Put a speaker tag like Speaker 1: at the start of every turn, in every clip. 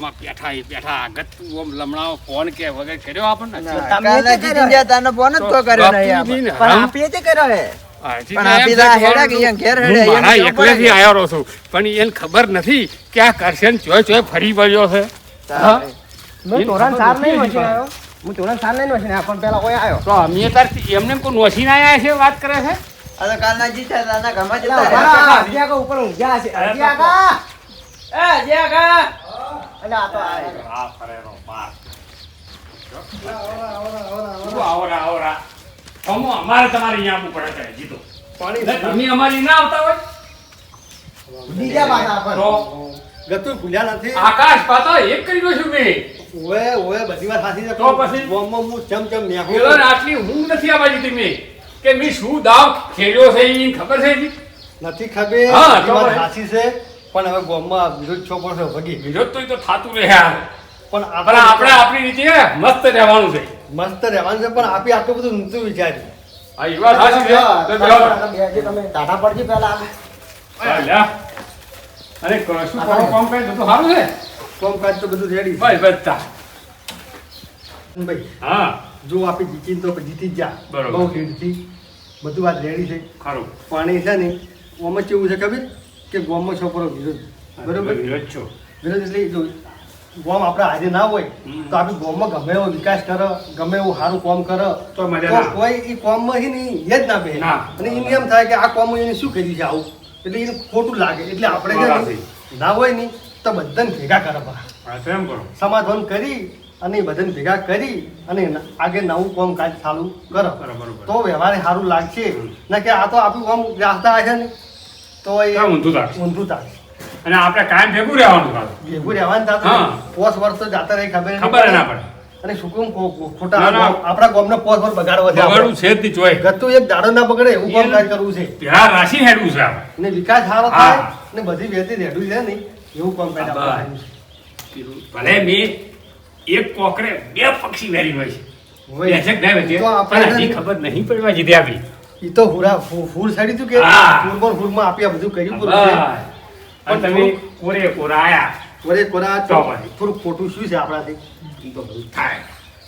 Speaker 1: આમાં બેઠા આગળ તું આમ લમણાવો ફોન કે વગર ખેડ્યો આપણને
Speaker 2: તમે જીતી ગયા તાનો ફોન જ તો કર્યો નહીં પણ આપીએ તે કર્યો હે પણ આપી દા હેડા કે ઘેર હેડે
Speaker 1: મારા એકલેથી આવ્યો રહો છું પણ એને ખબર નથી કે આ કરશન ચોય ફરી વળ્યો છે
Speaker 3: હું તોરણ સાર નહીં વસી આવ્યો પણ પેલા કોઈ આવ્યો
Speaker 1: તો અમે તાર એમને કોઈ નોસીને આવ્યા છે વાત કરે છે
Speaker 2: આ તો કાલના જીતા તાના ઘરમાં જતા
Speaker 3: અજિયા કા ઉપર ઊંઘ્યા છે અજિયા કા અલે આ તો
Speaker 1: આ ફરેરો બાર આવરા અમો અમારે તમારી અહીંયા આપવું પડે છે જીતો તમે અમારી ના આવતા હોય
Speaker 3: બીજા પાછા પર
Speaker 1: તો
Speaker 4: ગતું ભૂલ્યા નથી
Speaker 1: આકાશ પાતા એક કરી દો છું મેં
Speaker 4: ઓએ બધી વાત સાચી છે
Speaker 1: તો પછી
Speaker 4: બોમ્બો હું ચમ ન્યાખું
Speaker 1: પેલો આટલી ઊંઘ નથી આવવાની તમે કે મેં શું દાવ ખેડ્યો છે એ ખબર છે જી
Speaker 4: નથી ખબર
Speaker 1: હા,
Speaker 4: એ વાત
Speaker 1: તો
Speaker 4: સાચી છે પણ હવે બોમ્બમાં વિરોધ છોકરો છે ભગી
Speaker 1: વિરોધ તો થતું રહે યાર
Speaker 4: પણ
Speaker 1: આપણે આપણી રીતે મસ્ત રહેવાનું છે
Speaker 4: મસ્ત રહેવાનું છે પણ આપી આટલું બધું ઊંચું વિચાર્યું
Speaker 1: આ એ વાત સાચી છે તો પેલો
Speaker 3: તમે ટાટા પડજી પેલા
Speaker 1: હા, લ્યા. અને શું કરો કામ કરે તો સારું છે
Speaker 4: કામકાજ તો બધું રેડી
Speaker 1: બસ બધા
Speaker 4: ભાઈ
Speaker 1: હા
Speaker 4: જો આપી જીતીને તો જીતી જ જા
Speaker 1: બરોબર.
Speaker 4: બહુ હીડથી બધું વાત રેડી છે
Speaker 1: ખરું
Speaker 4: પાણી છે ને ઓમાં કેવું છે ખબર કે ગોમમાં છોકરો વિરોધ બરોબર
Speaker 1: વિરોધ છો
Speaker 4: વિરોધ એટલે જો ગોમ આપણે હાજર ના હોય તો આપણે ગોમમાં ગમે એવો વિકાસ કરે ગમે એવું સારું કામ કરે
Speaker 1: તો મજા ના.
Speaker 4: કોઈ એ કોમમાં છે ને એ જ ના બે
Speaker 1: ના.
Speaker 4: અને એને એમ થાય કે આ કોમ એને શું કર્યું છે આવું એટલે એને ખોટું લાગે એટલે આપણે છે ને ના હોય ને તો બધાને ભેગા કરે બહાર
Speaker 1: હા તો એમ કરો
Speaker 4: સમાધાન કરી અને બધાને ભેગા કરી અને આગળ નવું કામ કાજ ચાલુ કરો
Speaker 1: બરોબર.
Speaker 4: તો વ્યવહારે સારું લાગશે ના કે આ તો આપણું કામ રાસ્તા છે ને તો એ
Speaker 1: કામ ઊંધું લાગશે.
Speaker 4: ઊંધું થાય
Speaker 1: અને આપણે કાયમ ભેગું રહેવાનું કામ
Speaker 4: ભેગું રહેવાનું થતું
Speaker 1: હા.
Speaker 4: 5 વર્ષ તો જાતા રહી ખબર
Speaker 1: ખબર ના પડે
Speaker 4: અને શું કેમ ખોટા
Speaker 1: ના, ના.
Speaker 4: આપણા ગામનો 5 વર્ષ બગાડવો છે
Speaker 1: બગાડવું છે જ નહીં ચોય
Speaker 4: ગતું એક દાડો ના બગડે એવું કામ કાજ કરવું છે
Speaker 1: પેલા રાશિ હેડવું છે આપણે
Speaker 4: ને વિકાસ સારો
Speaker 1: હા.
Speaker 4: થાય ને બધી વેતી રેડું છે ને એવું કામ કાજ આપણે
Speaker 1: હા,
Speaker 4: આવ્યું છે.
Speaker 1: ભલે મેં એક કોકરે 2 પક્ષી વેરી હોય છે
Speaker 4: હોય.
Speaker 1: બેઠક ના વેચે,
Speaker 4: તો આપણે
Speaker 1: પણ હજી ખબર નહીં પડવા જીધી આપી
Speaker 4: ઈ તો ફૂલ સાડી તું કે
Speaker 1: હા.
Speaker 4: ફૂલમાં આપ્યા બધું કર્યું પૂરું છે.
Speaker 1: બસ. અને તમે કોરે કોરા આયા
Speaker 4: વરે કોરા
Speaker 1: તો પછી.
Speaker 4: થોડું ખોટું શું છે આપણાથી
Speaker 1: ઈ તો બધું થાય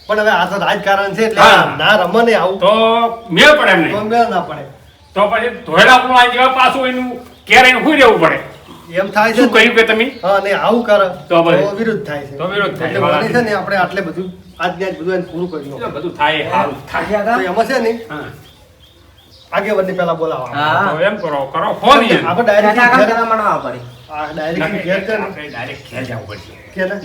Speaker 4: પણ હવે આ તો રાજકારણ છે એટલે
Speaker 1: હા.
Speaker 4: ના રમને આવું
Speaker 1: તો મેળ પડે એમ
Speaker 4: તો
Speaker 1: નહીં
Speaker 4: મેળ ના પડે
Speaker 1: તો પછી ધોયેલા પુણા જેવા પાછું એનું ક્યારે હુઈ રહેવું પડે
Speaker 4: એમ થાય છે
Speaker 1: શું કહ્યું કે તમે
Speaker 4: હા ને આવું કરે
Speaker 1: તો પછી.
Speaker 4: વિરુદ્ધ થાય છે
Speaker 1: તો વિરોધ થાય.
Speaker 4: એટલે મને છે ને આપણે આટલે બધું આજ ને આજ બધું એને પૂરું કર્યું
Speaker 1: એટલે બધું થાય સારું થાય
Speaker 4: તો એમાં છે ને
Speaker 1: હા.
Speaker 4: આગેવાનને પહેલા બોલાવવા
Speaker 2: હા
Speaker 1: તો એમ કરો ફોન ઈ.
Speaker 4: આપણે ડાયરેક્ટ
Speaker 3: ટાટા
Speaker 4: ઘેર
Speaker 3: કામ કરવા પડે
Speaker 4: આ ડાયરેક્ટ ઘેર છે ને
Speaker 1: આપણે direct ઘેર જવું પડશે
Speaker 4: કે ને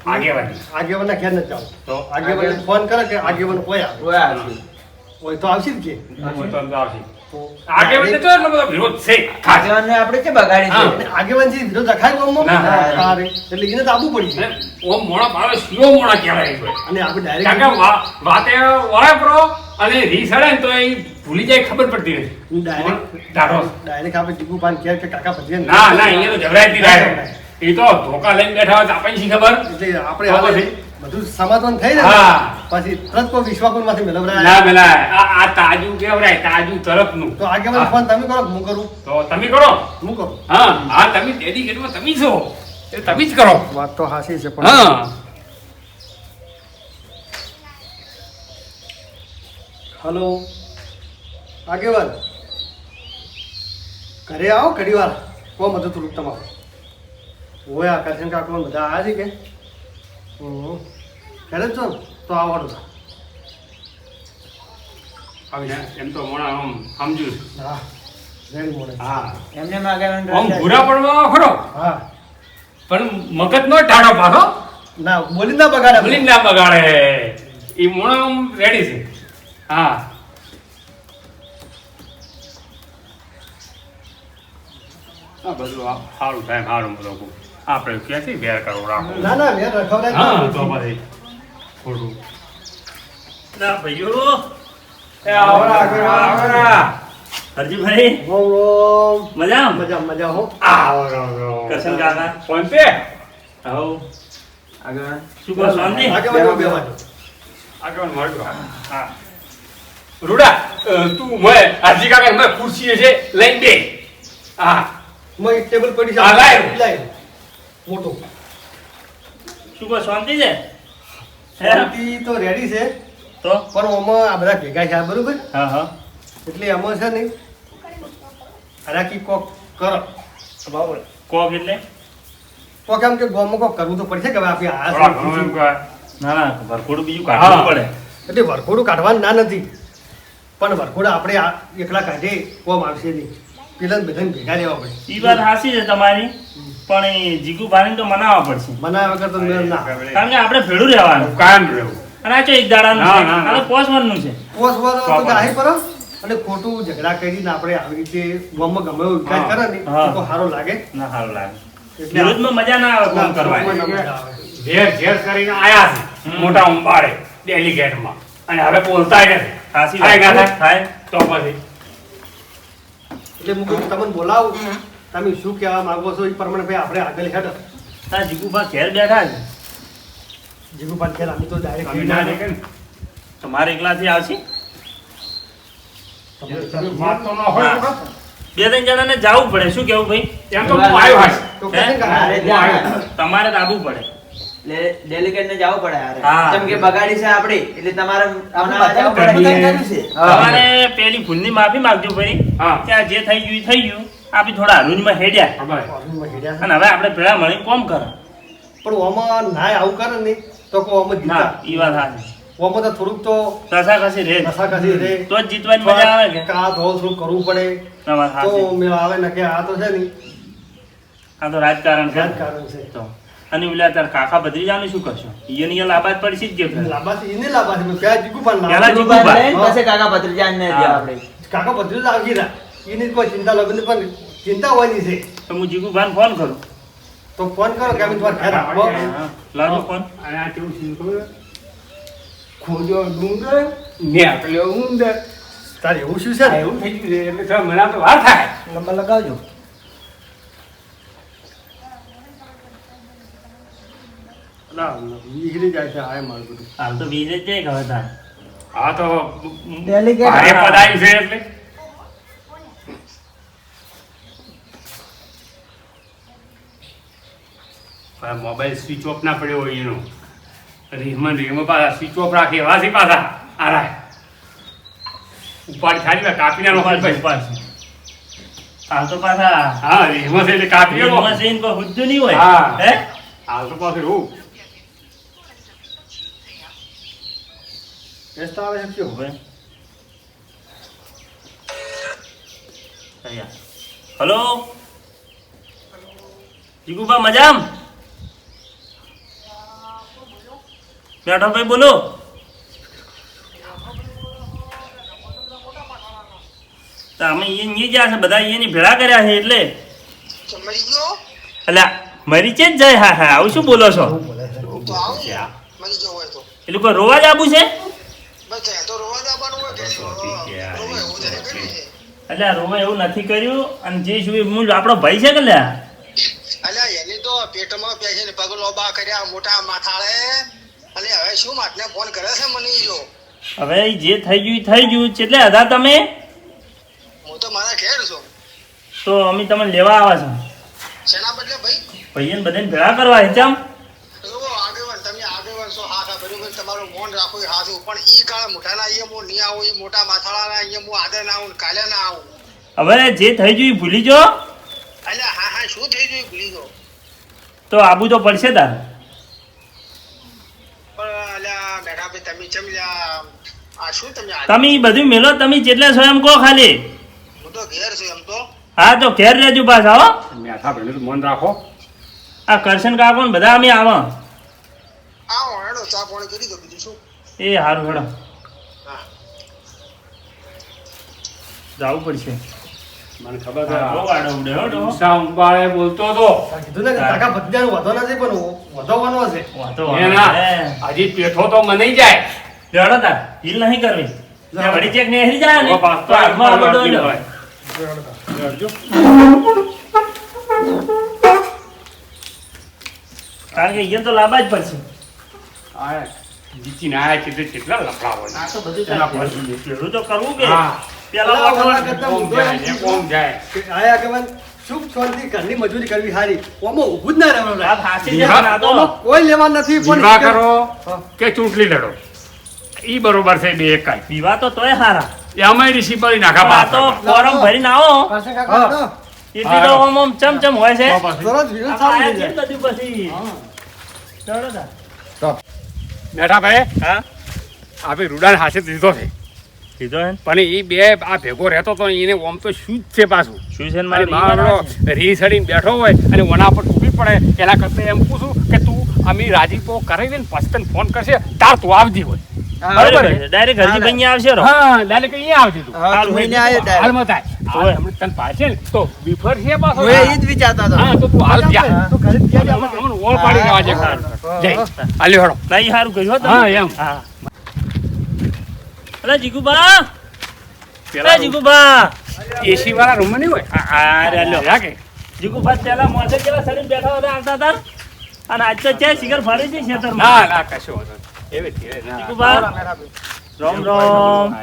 Speaker 1: આગેવાની
Speaker 4: આગેવાનના ઘેર ન જાવ
Speaker 1: તો
Speaker 4: આગેવાનને ફોન કરે કે આગેવાન કોઈ આવે
Speaker 2: ઓય આવશે
Speaker 4: હોય તો આવશે જ કે
Speaker 1: હું તો અંદર આવશે.
Speaker 4: તો
Speaker 1: આગેવાનને તો એટલો બધો વિરોધ છે ખાસ.
Speaker 2: આગેવાનને આપણે છે બગાડી
Speaker 1: હા.
Speaker 2: છે
Speaker 4: આગેવાન છે વિરોધ રખાય ગામમાં?
Speaker 1: ના.
Speaker 4: તારે. એટલે એને તો આવવું પડી
Speaker 1: અને ઓમ મોણા ભાવે સ્લો મોણા કહેવાય એ કોઈ.
Speaker 4: અને આપણે
Speaker 1: કારણ
Speaker 4: ડાયરેક્ટ
Speaker 1: કે વાતે વળે પ્રો અને રીસ હડે ને તો એ ભૂલી જાય ખબર પડતી નથી દાડો.
Speaker 4: ડાયરેક્ટ આપણે ટીપુ પાન કે કાકા ભજીયા
Speaker 1: ના અહીંયા તો ઝઘડાતી થાય એ તો ધોકા લઈને બેઠા હોય તો આપણને શી ખબર
Speaker 4: એટલે આપણે
Speaker 1: તો
Speaker 4: હવે
Speaker 1: પછી?
Speaker 4: બધું સમાધાન થઈ જાય
Speaker 1: હા.
Speaker 4: પછી તરત કોઈ વિશ્વાકુલ માંથી મેળવરાય
Speaker 1: ના પેલા આ તાજું કેવરાય તાજું તરફનું
Speaker 4: તો આગેવાન ફોન તમે કરો કે હું કરું
Speaker 1: તો તમે કરો
Speaker 4: હું કરું
Speaker 1: હા હા તમે ડેડિકેટમાં તમે છો એ તમે જ કરો
Speaker 4: વાત તો હાસી છે પણ
Speaker 1: હા
Speaker 4: હલો આગેવાન ઘરે આવો ઘડી વાર કોમ હતું થોડુંક તમારું હોય આ કરશન કાકો ને બધા આવ્યા છે કે ઘરે જ છો ને? તો આવવાનું
Speaker 1: એમ તો મોણા આમ સમજુ છું.
Speaker 4: હા રેડી મોડે
Speaker 1: હા
Speaker 2: એમને આગેવાન
Speaker 1: આમ ભૂરા પડવા ખરો
Speaker 4: હા
Speaker 1: પણ મગજ નો ટાળો પાછો
Speaker 4: ના બોલી ના બગાડે
Speaker 1: ભૂલી ના બગાડે એ મોણા આમ રેડી છે હા આ બધું સારું થાય સારું બધું આપણે ક્યાંથી વેર કરવું રાખો
Speaker 4: ના ના મેં રખવડાય
Speaker 1: હા તો પછી ખોટું ના ભાઈઓ એ આવરા આવરા
Speaker 5: હરજીભાઈ
Speaker 4: ઓમ ઓમ
Speaker 5: મજા
Speaker 4: મજા મજા હો
Speaker 1: આવરો
Speaker 5: કરશન કાકા
Speaker 1: ફોન પે
Speaker 5: આવો
Speaker 2: આગેવાન
Speaker 5: શું કહો શાંતિ
Speaker 4: આગેવાન બેવાનું
Speaker 1: આગળ મળજો હા રૂડા તું મેં આજી કાકા મેં ખુરશી છે લઈને બે હા
Speaker 4: મેં એક ટેબલ પડી છે
Speaker 1: હા, લાય.
Speaker 4: લાય મોટો
Speaker 5: શું કહો શાંતિ છે હે?
Speaker 4: શાંતિ તો રેડી છે
Speaker 5: તો
Speaker 4: પણ આમાં આ બધા ભેગા છે બરોબર
Speaker 5: હા હા
Speaker 4: એટલે આમાં છે ને હરાકી કોક કરો
Speaker 5: બરાબર કોક એટલે
Speaker 4: કોક એમ કે ગોમાં કોક કરવું તો પડશે કે હવે આપણે આ
Speaker 1: થોડા ઘણું એમ કહે.
Speaker 5: ના ના ભરખોડું બીજું કાઢવું
Speaker 1: હા.
Speaker 5: પડે
Speaker 4: એટલે વરખોડું કાઢવાનું ના નથી પણ વરખોડા આપણે આ એકલા કાઢીએ કોમ આવશે નહીં પેલા બધાને ભેગા લેવા પડે
Speaker 5: ઈ વાત સાચી છે તમારી પણ એ જીગુ ભાઈને તો મનાવવા પડશે
Speaker 4: મના વગર તો મેળ ના
Speaker 5: કારણ કે આપણે ભેળું રહેવાનું
Speaker 1: કાયમ રહેવું.
Speaker 5: અને આ તો એક દાડાનું
Speaker 1: ના,
Speaker 5: છે
Speaker 1: ના, ના.
Speaker 5: આ તો પોસવાનું છે
Speaker 4: પોસ વાર તો ગાહી પર અને ખોટું ઝઘડા કરીને આપણે આવી રીતે ગોમાં ગમે એવો વિકાસ કરે ને
Speaker 5: હા.
Speaker 4: તો સારો લાગે
Speaker 5: ના સારું લાગે
Speaker 4: એટલે
Speaker 5: વિરોધમાં મજા ના આવે કોમ કરવાની
Speaker 4: ના મજા આવે.
Speaker 1: ઝેર ઝેર કરીને આયા છે મોટા ઉંબાડે ડેલિગેટમાં અને હવે બોલતાય નથી.
Speaker 5: સાચી
Speaker 1: થાય ના
Speaker 5: વાત
Speaker 1: થાય?
Speaker 5: થાય
Speaker 1: તો પછી
Speaker 4: એટલે હું કહું તમને બોલાવું તમે શું કહેવા માંગો છો એ પ્રમાણે ભાઈ આપણે આગળ હેડો
Speaker 5: આ જીગુભા ઘેર બેઠા છે
Speaker 4: જીગુભાઈ ખેલ અમે તો
Speaker 1: તમે
Speaker 4: ડાયરેક્ટ
Speaker 1: ના દેખે ને.
Speaker 5: તમારે એકલાથી આવશે
Speaker 1: વાત તો ન હોય તો.
Speaker 5: બે ત્રણ જણાને જવું પડે શું કેવું ભાઈ
Speaker 1: એમ તો હું આવ્યો હશે.
Speaker 4: તો કહેશે કે
Speaker 2: અરે
Speaker 4: હા,
Speaker 2: ત્યાં
Speaker 5: તમારે તો આવવું પડે
Speaker 2: ડેલિકેટ ને જવું પડે હારે.
Speaker 5: હા.
Speaker 2: કેમ કે બગાડી છે આપડી એટલે તમારે
Speaker 4: આપણે
Speaker 2: મનાવવા
Speaker 4: બધાને
Speaker 2: જવું પડે.
Speaker 4: કર્યું છે.
Speaker 5: તમારે પેલી ભૂલની માફી માંગજો ભાઈ
Speaker 1: હા.
Speaker 5: ત્યાં જે થઈ ગયું એ થઈ ગયું આપણે થોડા હરુંજમાં હેડ્યા
Speaker 1: ખબર.
Speaker 4: ઓફિસમાં હેડ્યા છે.
Speaker 5: અને હવે આપણે ભેળા મળીને કોમ કરે
Speaker 4: પણ ઓમાં નાય આવું કરે ને તો કો ઓમાં
Speaker 5: ના
Speaker 4: જીતા
Speaker 5: ઈ વાત સાચી
Speaker 4: ઓમાં તો થોડુંક તો
Speaker 5: કસાકસી રે
Speaker 4: કસાકસી રે
Speaker 5: તો જ જીતવાની મજા આવે કે
Speaker 4: કા ધોળ થોડું કરવું પડે
Speaker 5: ના વાત
Speaker 4: તો
Speaker 5: સાચી
Speaker 4: મેળ આવે ને કે આ તો છે ને
Speaker 5: આ તો રાજકારણ છે
Speaker 4: રાજકારણ છે
Speaker 5: તો અને ઓલા તાર કાકા ભત્રીજાનું શું કરશો ઈયન ઈયન લાબાદ પડશે જ કે
Speaker 4: લાભાથી એને લાભાથી પેલા જીગુપાન
Speaker 5: પેલા
Speaker 4: લાભ
Speaker 5: જીગુપાન.
Speaker 2: લઈને પછી કાકા ભત્રીજાને ને દે
Speaker 5: હા.
Speaker 2: આપણે.
Speaker 4: કાકા બધું લાગી રહ્યા એની કોઈ ચિંતા લગ્ન પણ ચિંતા હોવાની છે
Speaker 5: તો હું જીગુભાઈને ફોન કરું
Speaker 4: તો ફોન કરો કે અમે તમારે ઘેર આવો
Speaker 5: હા, લાવો ફોન
Speaker 1: અને આ કેવું છે ખબર? ખોજો ડુંગર નેકલ્યો ઉંદર.
Speaker 4: તારે એવું શું છે
Speaker 1: આ
Speaker 4: ને?
Speaker 1: એવું થઈ ગયું છે એટલે તો મને તો વાર થાય.
Speaker 2: નંબર લગાવજો.
Speaker 4: ના નીકળી જાય છે આ મારું બધું
Speaker 5: હાલ તો બીજે જ જાય કે હવે તાર
Speaker 1: આ તો
Speaker 2: Delegate.
Speaker 1: ભારે પદાયું છે એટલે આ મોબાઈલ સ્વિચ ઓફ ના પડ્યો હોય એનો રીમમાં પાછા સ્વિચ ઓફ રાખે એવા છે પાછા આરા ઉપાડી ખાલી વાર કાપી ના
Speaker 5: ઉપાડ છે, ઉપાડ છે. હાલ તો પાછા
Speaker 1: હા રીમમાં છે એટલે કાપી લો.
Speaker 5: એમાં જઈને કોઈ હુજ્જુ નહીં હોય
Speaker 1: હા.
Speaker 5: હે
Speaker 1: હાલ તો પાછું એવું
Speaker 4: બેસતા આવે છે કેવું
Speaker 5: હવે અહીંયા. હલો જીગુભા મજામ બેઠો ભાઈ બોલો તો અમે અહીંયા જ્યાં છે બધા અહીંયાની ભેળા કર્યા છે એટલે અલ્યા મરી છે જ જાય હા હા આવું શું બોલો છો
Speaker 4: બોલે છે
Speaker 5: એટલે કોઈ રોવા જ આવું છે એટલે આ રોવા એવું નથી કર્યું અને જે શું એ મૂળ આપણો ભાઈ છે કે લ્યા
Speaker 6: અલ્યા એની તો પેટમાં બેસીને પગ લોબા કર્યા મોટા માથાળે અને હવે શું માટને ફોન કરે છે મને ઈ જો
Speaker 5: હવે ઈ જે થઈ ગયું ઈ થઈ ગયું એટલે હતા તમે
Speaker 6: હું તો મારા ઘેર છું
Speaker 5: તો અમે તમને લેવા આવ્યા
Speaker 6: શેના બદલે ભાઈ
Speaker 5: છે ભાઈને બધાને ભેળા કરવા હેચમ
Speaker 6: એવો આગેવાન તમે આગેવાન છો હા હા બરોબર તમારું મોન રાખો એ હાથું પણ ઈ કાળ મોટાના અહીંયા હું નહીં આવું ઈ મોટા માથાળાના અહીંયા હું આજે ના આવું ને કાલે ના આવું
Speaker 5: હવે જે થઈ ગયું ઈ ભૂલી જો
Speaker 6: અલ્યા હા હા શું થઈ ગયું એ ભૂલી ગયો
Speaker 5: તો આબુ તો પડશે તાર
Speaker 6: પણ અલ્યા બેઠા ભાઈ તમે ચમ લ્યા આ શું તમે આજે
Speaker 5: તમે ઈ બધું મેલો તમે જેટલા છો એમ કહો ખાલી
Speaker 6: હું તો ઘેર છું એમ તો
Speaker 5: હા તો ઘેર રહેજો પાછા હો
Speaker 1: મેથા ભાઈને તો મન રાખો.
Speaker 5: આ કરશન કાકો ને બધા અમે આવા
Speaker 6: આવો હેડો ચા પાણી કરી દો બીજું શું
Speaker 5: એ હારું હેડો
Speaker 6: હા
Speaker 5: જવું પડશે
Speaker 1: મને ખબર
Speaker 5: બહુ વાડો ઉડે હો
Speaker 1: છે
Speaker 5: ડોહો.
Speaker 1: ઉષા ઉંબાળે બોલતો હતો
Speaker 4: કીધું ને કે કાકા ભત્રીજાનો વધો નથી પણ વધવાનો છે
Speaker 5: વાતો
Speaker 1: એના
Speaker 5: વાળો.
Speaker 1: હજી પેઠો તો મને જાય.
Speaker 5: લેવડો તાર હિલ નહીં કરવી ત્યાં વળી ચેક ને હેરી જાય ને
Speaker 1: ઓ પાસ
Speaker 5: તો હાથમાં આ બધો લ્યો. કારણ કે અહીંયા તો લાંબા જ પડશે
Speaker 1: આ જીતીને આયા છે તે કેટલા લફડા હોય.
Speaker 5: આ તો બધું
Speaker 1: એના
Speaker 5: ચાલે.
Speaker 1: પછી.
Speaker 5: પેલું તો કરવું કે
Speaker 1: હા.
Speaker 5: પેલા
Speaker 4: ઓલા
Speaker 5: વાળો
Speaker 4: કરતા
Speaker 1: કોમ જાય ને કોમ જાય.
Speaker 4: આયા આગેવાન સુખ શાંતિ ઘરની મજૂરી કરવી સારી ઓમાં ઊભું જ ના રહેવાનું
Speaker 5: વાત સાચી છે પણ આ તો
Speaker 4: ઓમાં કોઈ લેવા નથી
Speaker 1: વિવાહ કરો કે ચૂંટણી લડો ઈ બરોબર છે બે એક કાંઈ
Speaker 5: પીવા તો તોય હારા
Speaker 1: એ અમે રિસીવર નાખા
Speaker 5: આ તો ફોરમ ભરીને આવો
Speaker 3: પાછળ કાકા તો.
Speaker 5: એટલી તો આમ ચમચમ હોય છે
Speaker 4: તરત વિરોધ
Speaker 5: આ
Speaker 4: સારું
Speaker 5: આયા
Speaker 4: થઈ
Speaker 5: છે
Speaker 4: જાય.
Speaker 5: બધું પછી ચડો તા.
Speaker 1: બેઠા ભાઈ
Speaker 5: હા
Speaker 1: આપણે રૂડાને હાથે દીધો છે
Speaker 5: કીધો હે
Speaker 1: પણ એ બે આ ભેગો રહેતો તો એને ઓમ તો શું જ છે પાછું
Speaker 5: શું છે ને
Speaker 1: મારી
Speaker 5: મારે
Speaker 1: મારો રી સડીને બેઠો હોય અને ઓના પર ટૂંકી પડે એના કરતા એમ પૂછું કે તું અમે રાજીપો કરી દે ને પછી તને ફોન કરશે તાર તું આવજી હોય
Speaker 5: બરાબર છે ડાયરેક્ટ હરજી ભાઈ આવશે રો
Speaker 1: હા ડાયરેક્ટ અહીંયા આવજે તું
Speaker 2: હા, તું એને આવ્યો direct.
Speaker 1: હાલમાં થાય
Speaker 5: હોય.
Speaker 1: આ તમને તને પાછે ને તો વિફર છે પાછો
Speaker 2: હું એ જ વિચારતો હતો.
Speaker 1: હા તો તું હાલ જા
Speaker 4: તો ઘરે જ ગયા જ આપણે.
Speaker 1: અમને ઓળ પાડી જવા છે જય હાલ્યો હેડો
Speaker 5: નહીં સારું કર્યું હો તમે.
Speaker 1: હા, એમ.
Speaker 5: હા અરે જીગુબા
Speaker 1: પેલા
Speaker 5: જીગુબા
Speaker 1: એસી વાળા રૂમ નહીં હોય
Speaker 5: આ રે લ્યો.
Speaker 1: રાખે
Speaker 5: જીગુબા પેલા મોઢે કેવા સડીને બેઠા હતા આવતા હતા અને આજ તો ચા શિખર ફાડી છે ખેતરમાં
Speaker 1: ના ના કશો વાંધો નહીં. એવી ધીરે ના
Speaker 5: જીગુબા રામ રામ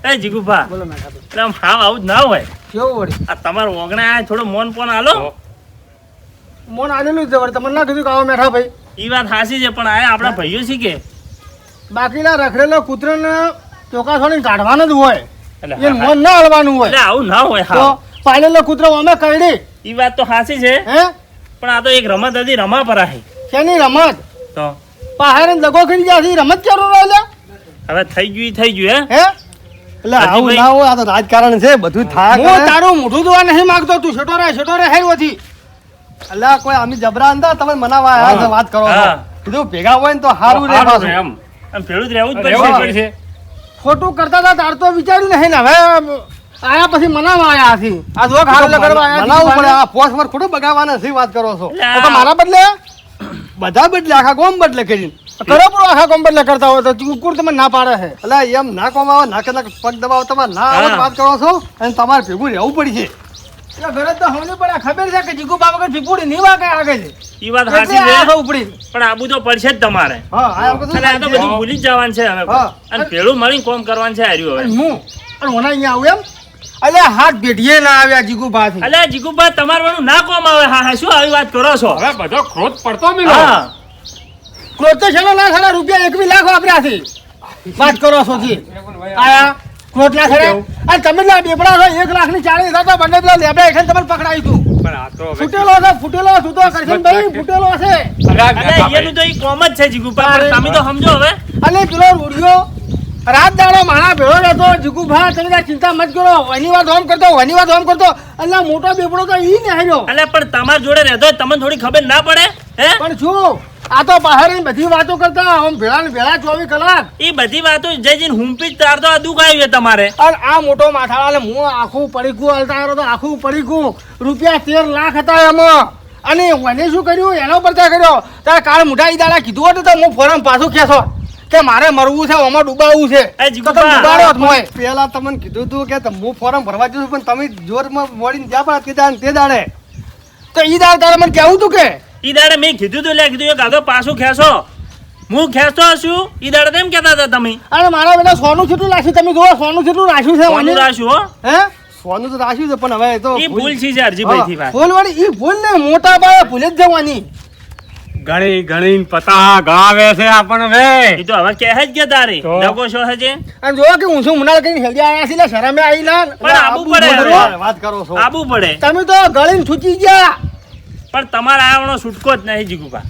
Speaker 5: એ જીગુબા
Speaker 3: બોલો મેઠા ભાઈ.
Speaker 5: એટલે આમ હાવ આવું જ ના હોય
Speaker 3: કેવું વળી?
Speaker 5: આ તમારો ઓગણા આ થોડો મોન પોન આલો
Speaker 1: તો
Speaker 3: મોન આલેલું જ છે વળી. તમને ના કીધું કે આવો મેઠા ભાઈ.
Speaker 5: ઈ વાત હાસી છે પણ આ આપણા ભાઈઓ છે કે
Speaker 3: બાકીના રખડેલા કૂતરાને ચોકા છોડીને કાઢવાના જ હોય.
Speaker 5: એટલે
Speaker 3: એ મોન ના હલવાનું
Speaker 5: એટલે
Speaker 3: હોય.
Speaker 5: આવું ના હોય
Speaker 3: તો
Speaker 5: હા
Speaker 3: પાલેલો કૂતરો અમે કરડી.
Speaker 5: ઈ વાત તો હાસી છે
Speaker 3: હે?
Speaker 5: પણ આ તો એક રમત હતી રમા પર આહી
Speaker 3: શેની રમત?
Speaker 5: તો
Speaker 3: પહાડે દગો કરી ગયા છે. ઈ રમત ચાલુ રહેલા
Speaker 5: હવે થઈ ગયું ઈ થઈ ગયું હે
Speaker 3: હે?
Speaker 4: એટલે આવું ના હોય આ તો રાજકારણ છે બધું થાય
Speaker 3: હું
Speaker 4: કરે.
Speaker 3: તારું મોઢું જોવા નહીં માંગતો. તું છોટો રહે હેરવાથી.
Speaker 4: અલ્યા કોઈ અમે જબરા અંદા તમે મનાવા આયા છો, વાત કરો છો.
Speaker 5: હા.
Speaker 4: કીધું ભેગા હોય ને તો સારું રહે
Speaker 1: સારું
Speaker 4: પાછું.
Speaker 1: છે એમ
Speaker 5: આમ ભેળું જ રહેવું જ
Speaker 1: રહેવું
Speaker 5: પડશે
Speaker 1: પડશે.
Speaker 3: ખોટું કરતા હતા તાર તો વિચાર્યું નહીં ને. હવે આયા પછી મનાવા આયા હતી. આ જો હાલ કરવા આયા
Speaker 4: મનાવવું પડે
Speaker 3: છીએ.
Speaker 4: આ પોસ પર ખોટું બગાવવાના છે વાત કરો છો
Speaker 5: એટલે
Speaker 3: તો તો મારા બદલે
Speaker 4: બધા બદલે આખા ગોમ બદલે કરીને
Speaker 3: કરો પૂરો આખા કોમ્પેટ કરતા હોય તો કુકુર તમે ના પાડે છે.
Speaker 4: એટલે એમ ના કોમ આવે નાકે નાકે પગ દબાવો તમારે ના આવે તો
Speaker 5: હા.
Speaker 4: વાત કરો છો અને તમારે ભેગું રહેવું પડશે
Speaker 3: એટલે ઘરે તો હમણાં પડે ખબર છે કે જીગુ બાબા વગર ફીફુડી નહીં વાગે આગળ
Speaker 5: ઈ વાત
Speaker 3: એટલે
Speaker 5: હાસી
Speaker 3: આ
Speaker 5: છે
Speaker 3: ઉપડી.
Speaker 5: પણ આબુ તો પડશે જ તમારે
Speaker 4: હા આ વખત
Speaker 5: અને આ તો બધું ભૂલી જ જવાનું છે હવે
Speaker 4: હા.
Speaker 5: અને ભેળું મળીને કોમ કરવાનું છે હાર્યું
Speaker 3: અને
Speaker 5: હવે
Speaker 3: હું અને ઓના અહીંયા આવું એમ અલે હાથ ભેટીએ ના આવ્યા જીગુ બાથી.
Speaker 5: અલ્યા જીગુબા તમારે વાળું ના કોમ આવે હા હા શું આવી વાત કરો છો
Speaker 1: હવે બધો ક્રોધ પડતો મિલો
Speaker 5: હા
Speaker 3: ક્રોધ તો છેલ્લો ના સાડા રૂપિયા 21 લાખ વાપર્યા છે. વાત કરો છો જી આયા ક્રોધ ના ખરે અને તમે લા બેપડા છો 1,40,000 તો બંને પેલા લેબડા હેઠળ તમને પકડાયું તું.
Speaker 1: પણ આ તો હવે
Speaker 3: ફૂટેલો છે ફૂટેલો છૂટો કરશનભાઈ ફૂટેલો છે.
Speaker 5: અલ્યા એનું તો ઈ કોમ જ છે જીગુબા પણ તમે તો સમજો હવે
Speaker 3: અને પેલો રૂડિયો રાત દાડો માણા ભેળો રહેતો જીગુભા તમે તાર ચિંતા મત કરો. એની વાત ઓમ કરતો એની વાત ઓમ કરતો અલ્લા મોટો બેપડો તો ઈ ને હાર્યો.
Speaker 5: અલ્યા પણ તમારા જોડે રહેતો હોય તમને થોડી ખબર ના પડે હે
Speaker 3: પણ શું આ તો બહાર ની બધી વાતો કરતા આમ ભેળા ને ભેળા 24 કલાક.
Speaker 5: એ બધી વાતો જઈ જઈને હુંપી જ તાર તો આ દુઃખ આવ્યું છે તમારે
Speaker 3: અને આ મોટો માથાવાળા હું આખું પડીકું હલતા આવ્યો તો આખું પડીકું રૂપિયા 13 લાખ હતા એમાં. અને મને શું કર્યું એનો પરચા કર્યો તારે કાળ મોટા ઈ દાડા કીધું હતું તો હું ફોરમ પાછું ખેંચો કે મારે મરવું છે આમાં ડૂબાવવું છે.
Speaker 5: એ
Speaker 3: તો
Speaker 5: જીગુભા,
Speaker 3: તમે ડૂબાડો જ મોય.
Speaker 4: પેલા તમને કીધું હતું કે હું ફોરમ ભરવા જઉં છું પણ તમે જોરમાં મોડીને જ્યાં પણ તે દાડે
Speaker 3: તો ઈ દાડા તારે મને કહેવું તું કે
Speaker 5: ઈ દાડે મેં કીધું તું લે કીધું એક આધો પાછું ખેંચો હું ખેંચતો હશું ઈ દાડે તેમ કહેતા હતા તમે
Speaker 3: અને મારા બેટા સોનું કેટલું રાખ્યું તમે જુઓ સોનું કેટલું રાખ્યું છે
Speaker 5: કોનું
Speaker 3: મને?
Speaker 5: રાખ્યું હો
Speaker 3: હે
Speaker 4: સોનું તો રાખ્યું છે પણ હવે એ તો
Speaker 5: ઈ ભૂલ છે અરજીભાઈ થી વાત
Speaker 3: ભૂલ વાળી ઈ ભૂલ ને મોટા બાએ ભૂલે જ જવાની.
Speaker 1: ગણી ગણી પતા ગાવે છે આપણ હવે
Speaker 5: ઈ તો હવે કહે જ કે તારે
Speaker 1: તો?
Speaker 5: ડગો શો હજે
Speaker 3: અને જો કે હું શું મુનાલ કરીને હેલ્દી આવ્યા છે એટલે શરમે આવી ના
Speaker 5: પણ આબુ પડે
Speaker 3: બોલો.
Speaker 5: હવે.
Speaker 4: વાત કરો છો
Speaker 5: આબુ પડે
Speaker 3: તમે તો ગળીને છૂટી ગયા.
Speaker 5: પણ તમારે આવવાનો છૂટકો જ નહીં જીગુભા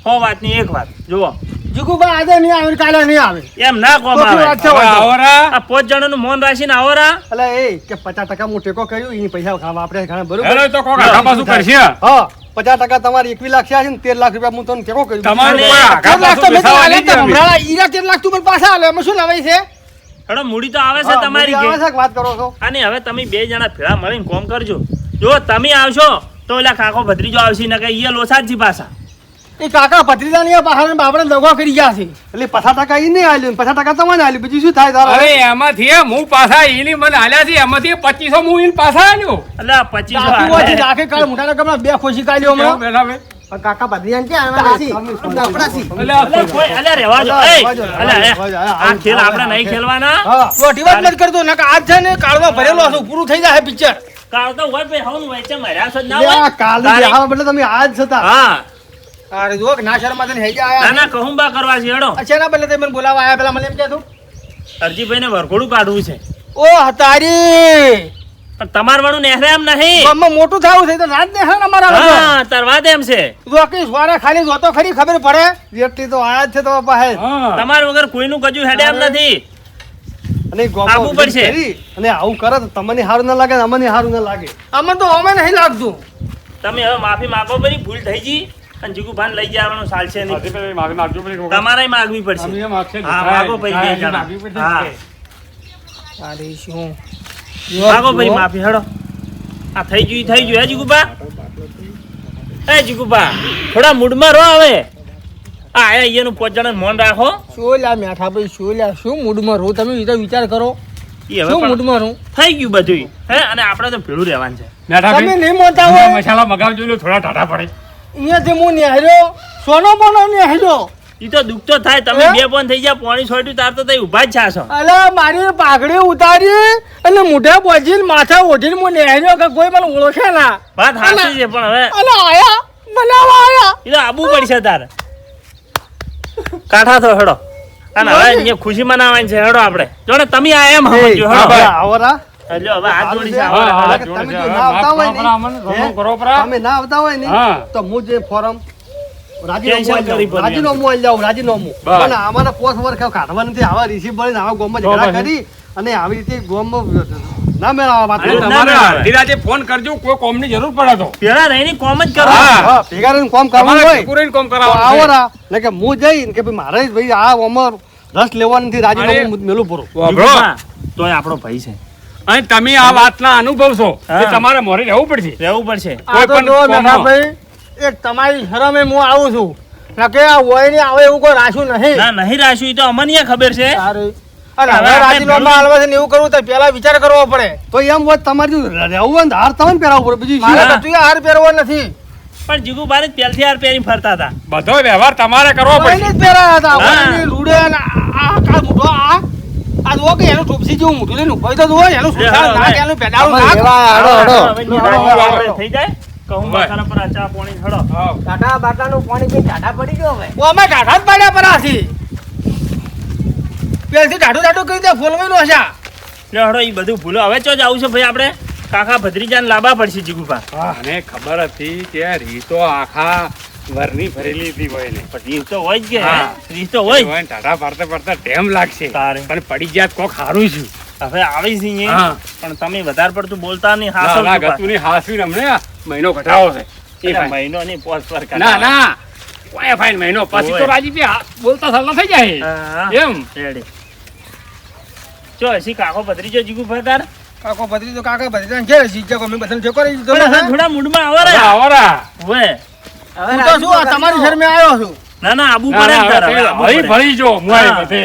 Speaker 5: હો વાતની એક વાત જુઓ
Speaker 3: જીગુબા આજે નહીં આવે ને કાલે નહીં આવે.
Speaker 5: એમ ના કોમ
Speaker 3: ખોટી
Speaker 5: આવે
Speaker 3: વાત છે.
Speaker 1: હવે આવરા
Speaker 5: આ 5 જણાનું મોન રાખીને આવરા
Speaker 4: એટલે એ કે 50% હું ટેકો કર્યું એની પૈસા ખાવા આપણે ઘણા બરોબર
Speaker 1: હેલો તો કોક આખા પાછું કરશે
Speaker 4: હા 50% તમારે 21 લાખ છે ને 13 લાખ રૂપિયા હું તમને ટેકો કર્યું
Speaker 1: તમારું
Speaker 5: અને
Speaker 1: કોઈ આખા
Speaker 3: 13 લાખ તો
Speaker 1: પાછું
Speaker 3: મેં તો
Speaker 1: બેસાડવા
Speaker 3: આલે
Speaker 1: નહીં
Speaker 3: તો
Speaker 1: દેવાનું.
Speaker 3: હમણાં ઈરા 13 લાખ તું મને પાછા આલે એમાં શું નવાઈ છે?
Speaker 5: હેડો મૂડી તો આવે છે
Speaker 4: હા,
Speaker 5: તમારી
Speaker 4: મૂડી આવે
Speaker 5: ઘેર.
Speaker 4: છે કે વાત કરો છો
Speaker 5: અને હવે તમે 2 જણા ભેળા મળીને કોમ કરજો જો તમે આવશો તો ઓલા કાકો ભત્રીજો આવશે ને કે ઈ લોસા જ જી પાછા
Speaker 3: એ કાકા ભત્રીજાની બહાર બાપડે દગો કરી ગયા છે.
Speaker 4: એટલે 50% ઈ નહીં આલ્યું 50% તમને આલ્યું બીજું શું થાય તારે
Speaker 1: અરે એમાંથી હું પાછા એની મને આલ્યા છે એમાંથી 2500 હું એને પાછા આલ્યો
Speaker 5: એટલે 25
Speaker 3: દાખી વાંચી દાખી કાળ મોટાના કપડા બે ખોશી કાઢ્યો
Speaker 1: કેવું
Speaker 3: હમણાં.
Speaker 1: બેઠા ભાઈ
Speaker 3: કાકા ભત્રીજાને ક્યાં આવવાના છીએ? આપણા છીએ.
Speaker 5: અલ્યા કોઈ અલ્યા રહેવા દો. આ ખેલ આપણે નહીં ખેલવાના.
Speaker 3: મોટી વાત નથી કરતો નકર આજ છે ને કાળમાં ભરેલો હશે પૂરું થઈ જાય પિક્ચર.
Speaker 5: કાળ તો હોય ભાઈ હવનું વચ્ચે માર્યા છો જ ના હોય.
Speaker 4: કાલે
Speaker 5: તારે-
Speaker 4: આવા બદલે તમે આજ છતા
Speaker 5: હા
Speaker 3: અરે જો કે ના શર્મા તને હેજા
Speaker 5: ના
Speaker 3: આયા
Speaker 5: ના કહુંબા કરવા છે હેડો.
Speaker 3: અચ્છા ના બદલે તે મને બોલાવા આયા પેલા મને એમ કહેતું
Speaker 5: અરજીભાઈ ને વરઘોડું કાઢવું છે
Speaker 3: ઓ હતારી
Speaker 5: પણ તમાર વાળું નેહરે એમ નહીં.
Speaker 3: ગામમાં મોટું થાવું છે તો રાત ને હે ને અમારા લોકો.
Speaker 5: હા તરવા દે એમ છે.
Speaker 3: જોકી સ્વારે ખાલી જોતો ખરી ખબર પડે
Speaker 4: વ્યક્તિ તો આયા જ છે તમારા પાસે
Speaker 1: હા
Speaker 5: તમાર વગર કોઈનું કજુ હેડે એમ નથી.
Speaker 4: અને ગોમાં
Speaker 5: આવવું પડશે.
Speaker 4: કરી અને આવું કરે તો તમને સારું ના લાગે ને અમને સારું ના લાગે
Speaker 3: અમને તો અમે નહીં લાગતું
Speaker 5: તમે હવે માફી માંગો પડી ભૂલ થઈ ગઈ અને જીગુભાન લઈ જવાનું ચાલશે નહીં.
Speaker 1: હાથી માગી માગજો પેલી વખત.
Speaker 5: તમારે માગવી પડશે.
Speaker 1: અમે એમ આપશે ને.
Speaker 5: હા માગો ભાઈ બે
Speaker 1: હા,
Speaker 5: જણા.
Speaker 1: માગવી પડશે
Speaker 5: હા
Speaker 1: ને.
Speaker 3: અરે શું
Speaker 5: માગો ભાઈ માફી હેડો. આ થઈ ગયું હે જીગુબા. એ જીગુબા થોડા મૂડમાં રહો હવે. આ આયા અહીંયાનું પાંચ જણાનું મોન રાખો.
Speaker 3: શું લ્યા મેઠા ભાઈ શું લ્યા શું મૂડમાં રહું તમે એ તો વિચાર કરો
Speaker 5: ઈ હવે
Speaker 3: શું
Speaker 5: પણ
Speaker 3: મૂડમાં રહું
Speaker 5: થઈ ગયું બધું હે અને આપણે તો ભેળું રહેવાનું છે.
Speaker 1: મેઠા
Speaker 3: તમે
Speaker 1: ભાઈ,
Speaker 3: નહીં મોટા
Speaker 1: તમે
Speaker 3: હોય
Speaker 1: મસાલા મગાવજો એટલે થોડા ટાટા પડે.
Speaker 3: અહીંયાથી હું નેહર્યો સોનો બોનો નેહર્યો
Speaker 5: ઈ તો દુઃખ તો થાય તમે
Speaker 3: હે?
Speaker 5: બે પોન થઈ ગયા પાણી છોડ્યું તાર તો તઈ ઊભા જ છાશો.
Speaker 3: અલા મારી પાઘડી ઉતારી અને મોઢા બોજીને માથા ઓઢીને હું નેહર્યો કે કોઈ મને ઓળખે ના
Speaker 5: વાત સાચી છે પણ હવે
Speaker 3: અલા આયા બનાવવા આયા
Speaker 5: ઈ તો આબુ પડશે તારે. કાઠા તો હેડો અને હવે અહીંયા ખુશી મનાવવાની છે હેડો આપણે જો ને તમે આ એમ સમજો
Speaker 1: હા,
Speaker 5: હેડો.
Speaker 1: ભાઈ.
Speaker 4: આવરા
Speaker 5: એટલે હવે હાથ જોડી છે
Speaker 1: હા,
Speaker 5: આવો.
Speaker 1: હા,
Speaker 4: તમે
Speaker 1: જોડે
Speaker 4: જો
Speaker 1: છે.
Speaker 4: ના આવતા હોય ને,
Speaker 1: માફ કરો,
Speaker 4: હે?
Speaker 1: કરો પરા.
Speaker 4: તમે ના આવતા હોય ને
Speaker 1: હા.
Speaker 4: તો હું જે ફોરમ
Speaker 5: Cancel કરી પડે.
Speaker 4: રાજીનામું આલી જાઉં, રાજીનામું.
Speaker 1: બસ.
Speaker 4: પણ અમારા પોસ્ટ વર્ષ કાઢવા નથી આવા રિસીવ બળીને આવા ગામમાં
Speaker 1: તો
Speaker 4: ઝઘડા
Speaker 1: પછી?
Speaker 4: કરી અને આવી રીતે ગામમાં ના મેળવવા વાત
Speaker 1: અને
Speaker 4: કરો.
Speaker 5: ના,
Speaker 1: તમારે
Speaker 5: ના.
Speaker 1: અડધી રાતે ફોન કરજો કોઈ કોમની જરૂર પડે તો.
Speaker 5: પેલા રહીને કોમ જ કરો.
Speaker 1: હા.
Speaker 4: હા, ભેગા રહીને કામ કરવાનું
Speaker 1: તમારે
Speaker 4: હોય
Speaker 1: ટકું રહીને કામ
Speaker 4: તો
Speaker 1: કરાવવાનું
Speaker 4: આવો
Speaker 1: છે.
Speaker 4: રા. ને કે હું જઈને કે ભાઈ મારે ભાઈ આ ઉંમર રસ લેવાનું નથી રાજીનામું મેલું પૂરું
Speaker 1: વાપરો.
Speaker 5: જીગુબા, તોય આપણો ભાઈ છે
Speaker 1: અને તમે આ વાતના અનુભવ છો
Speaker 5: હા.
Speaker 1: એ તમારે મોરે રહેવું પડશે.
Speaker 5: રહેવું પડશે.
Speaker 3: આ તો
Speaker 1: કોઈ પણ
Speaker 3: જો
Speaker 1: કોમમાં.
Speaker 3: મેઠા ભાઈ એક તમારી શરમે હું આવું છું નકે આ હોય ને આવે એવું કોઈ રાખ્યું નહીં
Speaker 5: ના નહીં રાખ્યું ઈ તો અમને ખબર છે.
Speaker 3: સારું. અને
Speaker 5: હવે
Speaker 3: હવે
Speaker 5: આપણે
Speaker 3: રાજીનામું આલવા છે ને એવું કરવું તો પહેલા વિચાર કરવો પડે
Speaker 4: તો એમ હોય તમારે જો રહેવું હોય ને હાર તમને પહેરાવવું પડે બીજું
Speaker 3: મારે
Speaker 4: શું?
Speaker 3: કશું હાર પહેરવો નથી
Speaker 5: પણ જીગુબાને પહેલથી હાર પહેરી ફરતા હતા.
Speaker 1: બધો વ્યવહાર તમારે કરવો
Speaker 3: કોઈને
Speaker 1: પડશે.
Speaker 3: જ પહેરાયા હતા
Speaker 5: હા.
Speaker 3: ઓલાની રૂડે અને આ કાળ મોઢો આ જુઓ કે એનું ટોપસી જેવું મોઢું લઈને ઉભો તો જુઓ એનું સુથાર
Speaker 5: હવે.
Speaker 3: નાક એનું પેડાળું
Speaker 4: તમારે
Speaker 3: નાક
Speaker 4: એવા હાડો, હાડો.
Speaker 5: હવે નિરાશ આપણે થઈ જાય કહું
Speaker 1: બસ.
Speaker 5: ખરા પર આ ચા પાણી હળો.
Speaker 1: હા.
Speaker 2: ટાટા બાટાનું પાણી પી ટાટા પડી ગયો હવે
Speaker 3: ઓ અમે ટાઢા જ પાડ્યા પરાથી પેલથી ટાઢું ટાઢું કરી દે ફોલવાનું હશે
Speaker 5: લે હળો ઈ બધું ભૂલો હવે ચો જવું છે ભાઈ આપણે કાકા ભત્રીજાને લાવવા પડશે જીગુભા.
Speaker 1: મને ખબર હતી કે રીતો આખા વરની ભરેલી હતી હોય ને.
Speaker 5: પણ રીત તો હોય જ કે
Speaker 1: હા.
Speaker 5: રીત તો હોય જ.
Speaker 1: હોય ને ટાટા પાડતા પાડતા ટેમ લાગશે
Speaker 5: તારે.
Speaker 1: પણ પડી ગયા તો કોક હારું છું.
Speaker 5: હવે આવી છે અહીંયા.
Speaker 1: હા.
Speaker 5: પણ તમે વધારે પડતું બોલતા નહીં
Speaker 1: ના,
Speaker 5: હાસો
Speaker 1: ના, ગતુંની હાસવીને અમને આ મહિનો ઘટાડો છે એ ફાઈન.
Speaker 5: મહિનો ની પોસ પર
Speaker 1: ના
Speaker 5: કાઢવા.
Speaker 1: ના કોઈ ફાઈન મહિનો પછી તો
Speaker 5: ઓય.
Speaker 1: રાજી બી બોલતા સાલ થઈ જાય
Speaker 5: હા.
Speaker 1: એમ
Speaker 5: રેડી. ચો હસી કાકો ભત્રીજો જીગુભા તાર
Speaker 3: કાકો ભત્રી તો કાકા ભત્રી ઘેર જીજ્જા કો મેં બધાને ઠેકો રહી દીધો
Speaker 5: પણ હવે
Speaker 3: ને.
Speaker 5: થોડા મૂડમાં આવો રે.
Speaker 1: આવરા
Speaker 5: ઓવે.
Speaker 3: હું તો શું આ તમારી શરમે આવ્યો છું
Speaker 5: ના ના આબુ
Speaker 1: ના,
Speaker 5: પડે
Speaker 1: ના,
Speaker 5: ને તાર હવે
Speaker 1: હવે
Speaker 5: આબુ
Speaker 1: ભળી
Speaker 5: પડે.
Speaker 1: ભળી જો મુઆઈ
Speaker 5: હા.
Speaker 1: બધે.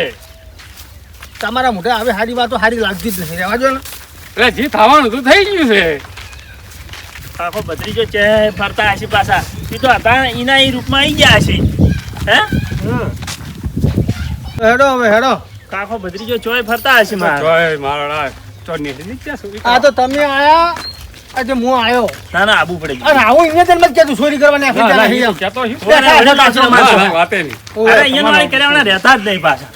Speaker 3: તમારા મોઢે હવે સારી વાતો સારી લાગતી જ નથી રહેવા દો ને
Speaker 1: એટલે જે થવાનું તો થઈ ગયું છે.
Speaker 5: કાકો ભત્રીજો ચે ફરતા હશે પાછા ઈ તો હતા ઈના ઈ રૂપમાં આવી ગયા હશે હે
Speaker 3: હેડો હવે હેડો
Speaker 5: કાકો ભત્રીજો ચોય ફરતા હશે મારા.
Speaker 1: જોય મારા તો નેહરી ક્યાં સુધી
Speaker 3: આ તો તમે આયા આજે હું આવ્યો
Speaker 5: ના ના આબુ પડે
Speaker 3: અને આવું ઇન્ડિયા જન્મ જ ચોરી કરવાની
Speaker 1: ના,
Speaker 3: આખી
Speaker 1: ના,
Speaker 3: ચાલે છે
Speaker 1: એ
Speaker 3: એમ.
Speaker 1: તો કહેતો છું.
Speaker 5: ઓવે, ઓવે, પાછો મારશો.
Speaker 1: ના, ના, વાતે નહીં.
Speaker 5: અરે અહીંયા વાળી કર્યા રહેતા જ નહીં પાછા.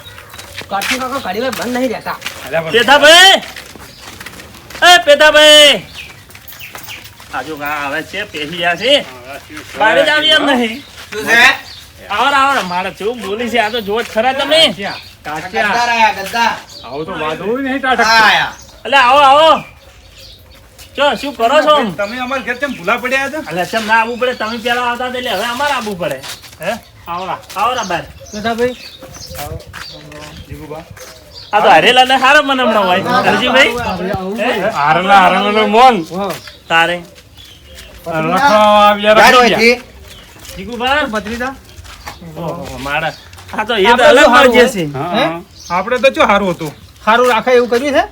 Speaker 2: કાઠી કાકો ઘડી વાર બંધ નહીં રહેતા
Speaker 1: અલ્યા પણ
Speaker 5: પેથાભાઈ એ પેથાભાઈ આજુ ગા આવે છે પેહી ગયા છે બારે જ આવી એમ નહીં આવરા આવરા મારે કેવું બોલી છે આ તો જોત ખરા તમે
Speaker 1: કાચ્યા. આવું તો વાંધો નહીં ટાટા.
Speaker 5: એટલે આવો આવો ચો શું કરો છો
Speaker 4: તમે અમારા ઘર કેમ ભૂલા પડ્યા હતા
Speaker 5: એટલે ચમ ના આવવું પડે તમે પેલા આવતા હતા એટલે હવે અમારે આવવું પડે હે આવરા આવરા બાર
Speaker 3: ભાઈ
Speaker 5: આ તો હરેલા ને હારો મને હમણાં હોય હરજીભાઈ હે?
Speaker 1: હારલા હારલાનો મોન
Speaker 5: તારે
Speaker 1: રખડવા આવ્યા રખડી ગયા.
Speaker 5: જીગુભા
Speaker 3: ભત્રીજા
Speaker 5: ઓહો, મારા આ તો એ
Speaker 3: આપણે
Speaker 5: અલગ
Speaker 3: શું
Speaker 5: મરજે
Speaker 3: હારું
Speaker 5: છે
Speaker 1: હા, હા.
Speaker 4: આપણે તો શું સારું હતું
Speaker 3: સારું રાખે એવું કર્યું છે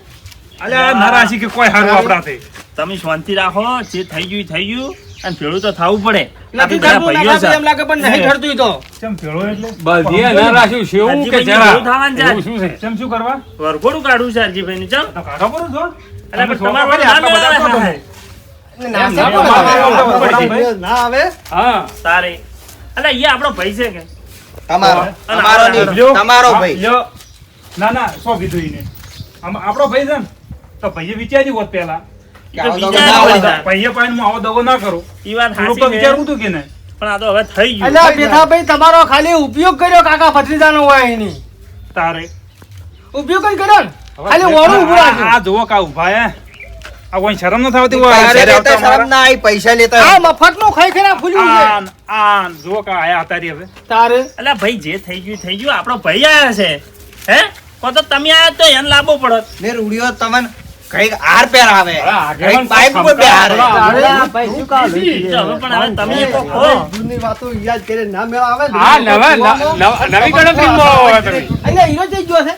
Speaker 4: અલ્યા નારાશી કે કોઈ સારું આપણાથી
Speaker 5: તમે શાંતિ રાખો જે થઈ ગયું અને ભેળું તો થવું પડે
Speaker 3: નથી
Speaker 5: બધા
Speaker 3: થતું,
Speaker 5: ભાઈઓ છે.
Speaker 3: એમ લાગે પણ નહીં થતું ઈ તો.
Speaker 4: ચમ ભેળો એટલે
Speaker 1: બધી ના રાખ્યું છે એવું કે
Speaker 5: હરજીભાઈ
Speaker 1: જરા
Speaker 5: ભેળું થવાનું છે.
Speaker 1: એવું શું છે
Speaker 4: ચમ શું કરવા
Speaker 5: વરઘોડું કાઢવું છે હરજીભાઈનું, ચમ.
Speaker 4: તો કાઢો પડો છો
Speaker 5: એટલે પણ તમારે
Speaker 4: ફરી
Speaker 5: ના
Speaker 4: આટલા બધા
Speaker 5: મેળવે.
Speaker 4: કહો તમે.
Speaker 3: ના,
Speaker 1: ના,
Speaker 3: ના,
Speaker 4: ના આવે
Speaker 1: હા
Speaker 5: તારે એટલે એ આપણો ભાઈ છે કે
Speaker 2: તમારો
Speaker 5: અને
Speaker 2: તમારો નહીં,
Speaker 4: લ્યો.
Speaker 2: તમારો ભાઈ
Speaker 4: લ્યો. ના ના શું કીધું એને આપણો ભાઈ છે ને તો ભાઈએ વિચાર્યું હોત પહેલા
Speaker 5: ઈ તો
Speaker 2: આવો દગો
Speaker 5: બીજા
Speaker 2: ના
Speaker 5: હોય
Speaker 2: હોય.
Speaker 5: તાર.
Speaker 4: ભાઈએ પાઈને હું આવો દગો ના કરું
Speaker 5: ઈ વાત
Speaker 4: થોડુંક
Speaker 5: સાચી
Speaker 4: તો
Speaker 5: છે.
Speaker 4: વિચારવું હતું કે નહીં
Speaker 5: પણ આ તો હવે થઈ ગયું
Speaker 3: અલ્યા પેથાભાઈ તમારો ખાલી ઉપયોગ કર્યો કાકા ભત્રીજાનો હોય એની
Speaker 4: તારે
Speaker 3: ઉપયોગ જ કર્યો ને ખાલી વળું ઊભું રાખ્યું.
Speaker 4: આ જુઓ કા ઉભા હે આ કોઈ શરમ ન થતી હોય
Speaker 2: પૈસા
Speaker 4: ઘરે
Speaker 2: લેતા
Speaker 4: આવતા
Speaker 2: શરમ ના આવી, પૈસા લેતા
Speaker 3: આ મફતનું ખાઈ ખરા ફૂલ્યું છે
Speaker 4: આન આન જુઓ કા આયા હતા રે હવે
Speaker 3: તારે
Speaker 5: એટલે ભાઈ જે થઈ ગયું આપણો ભાઈ આયા છે હે કો તો તમે આયા તો એને લાવવો પડત.
Speaker 2: ને રૂડિયો તમને કઈક હાર પહેરાવે
Speaker 1: આગળ
Speaker 2: કઈક પાઇપ ઉપર બેહારે.
Speaker 3: તારે ભાઈ શું કામ
Speaker 5: તો હવે પણ હવે તમે કહો
Speaker 4: જૂની વાતો યાદ કરે ના મેળ આવે ને.
Speaker 1: હા નવી ગણતરીમાં હોય તમે
Speaker 3: અહીંયા હીરો જઈ ગયો છે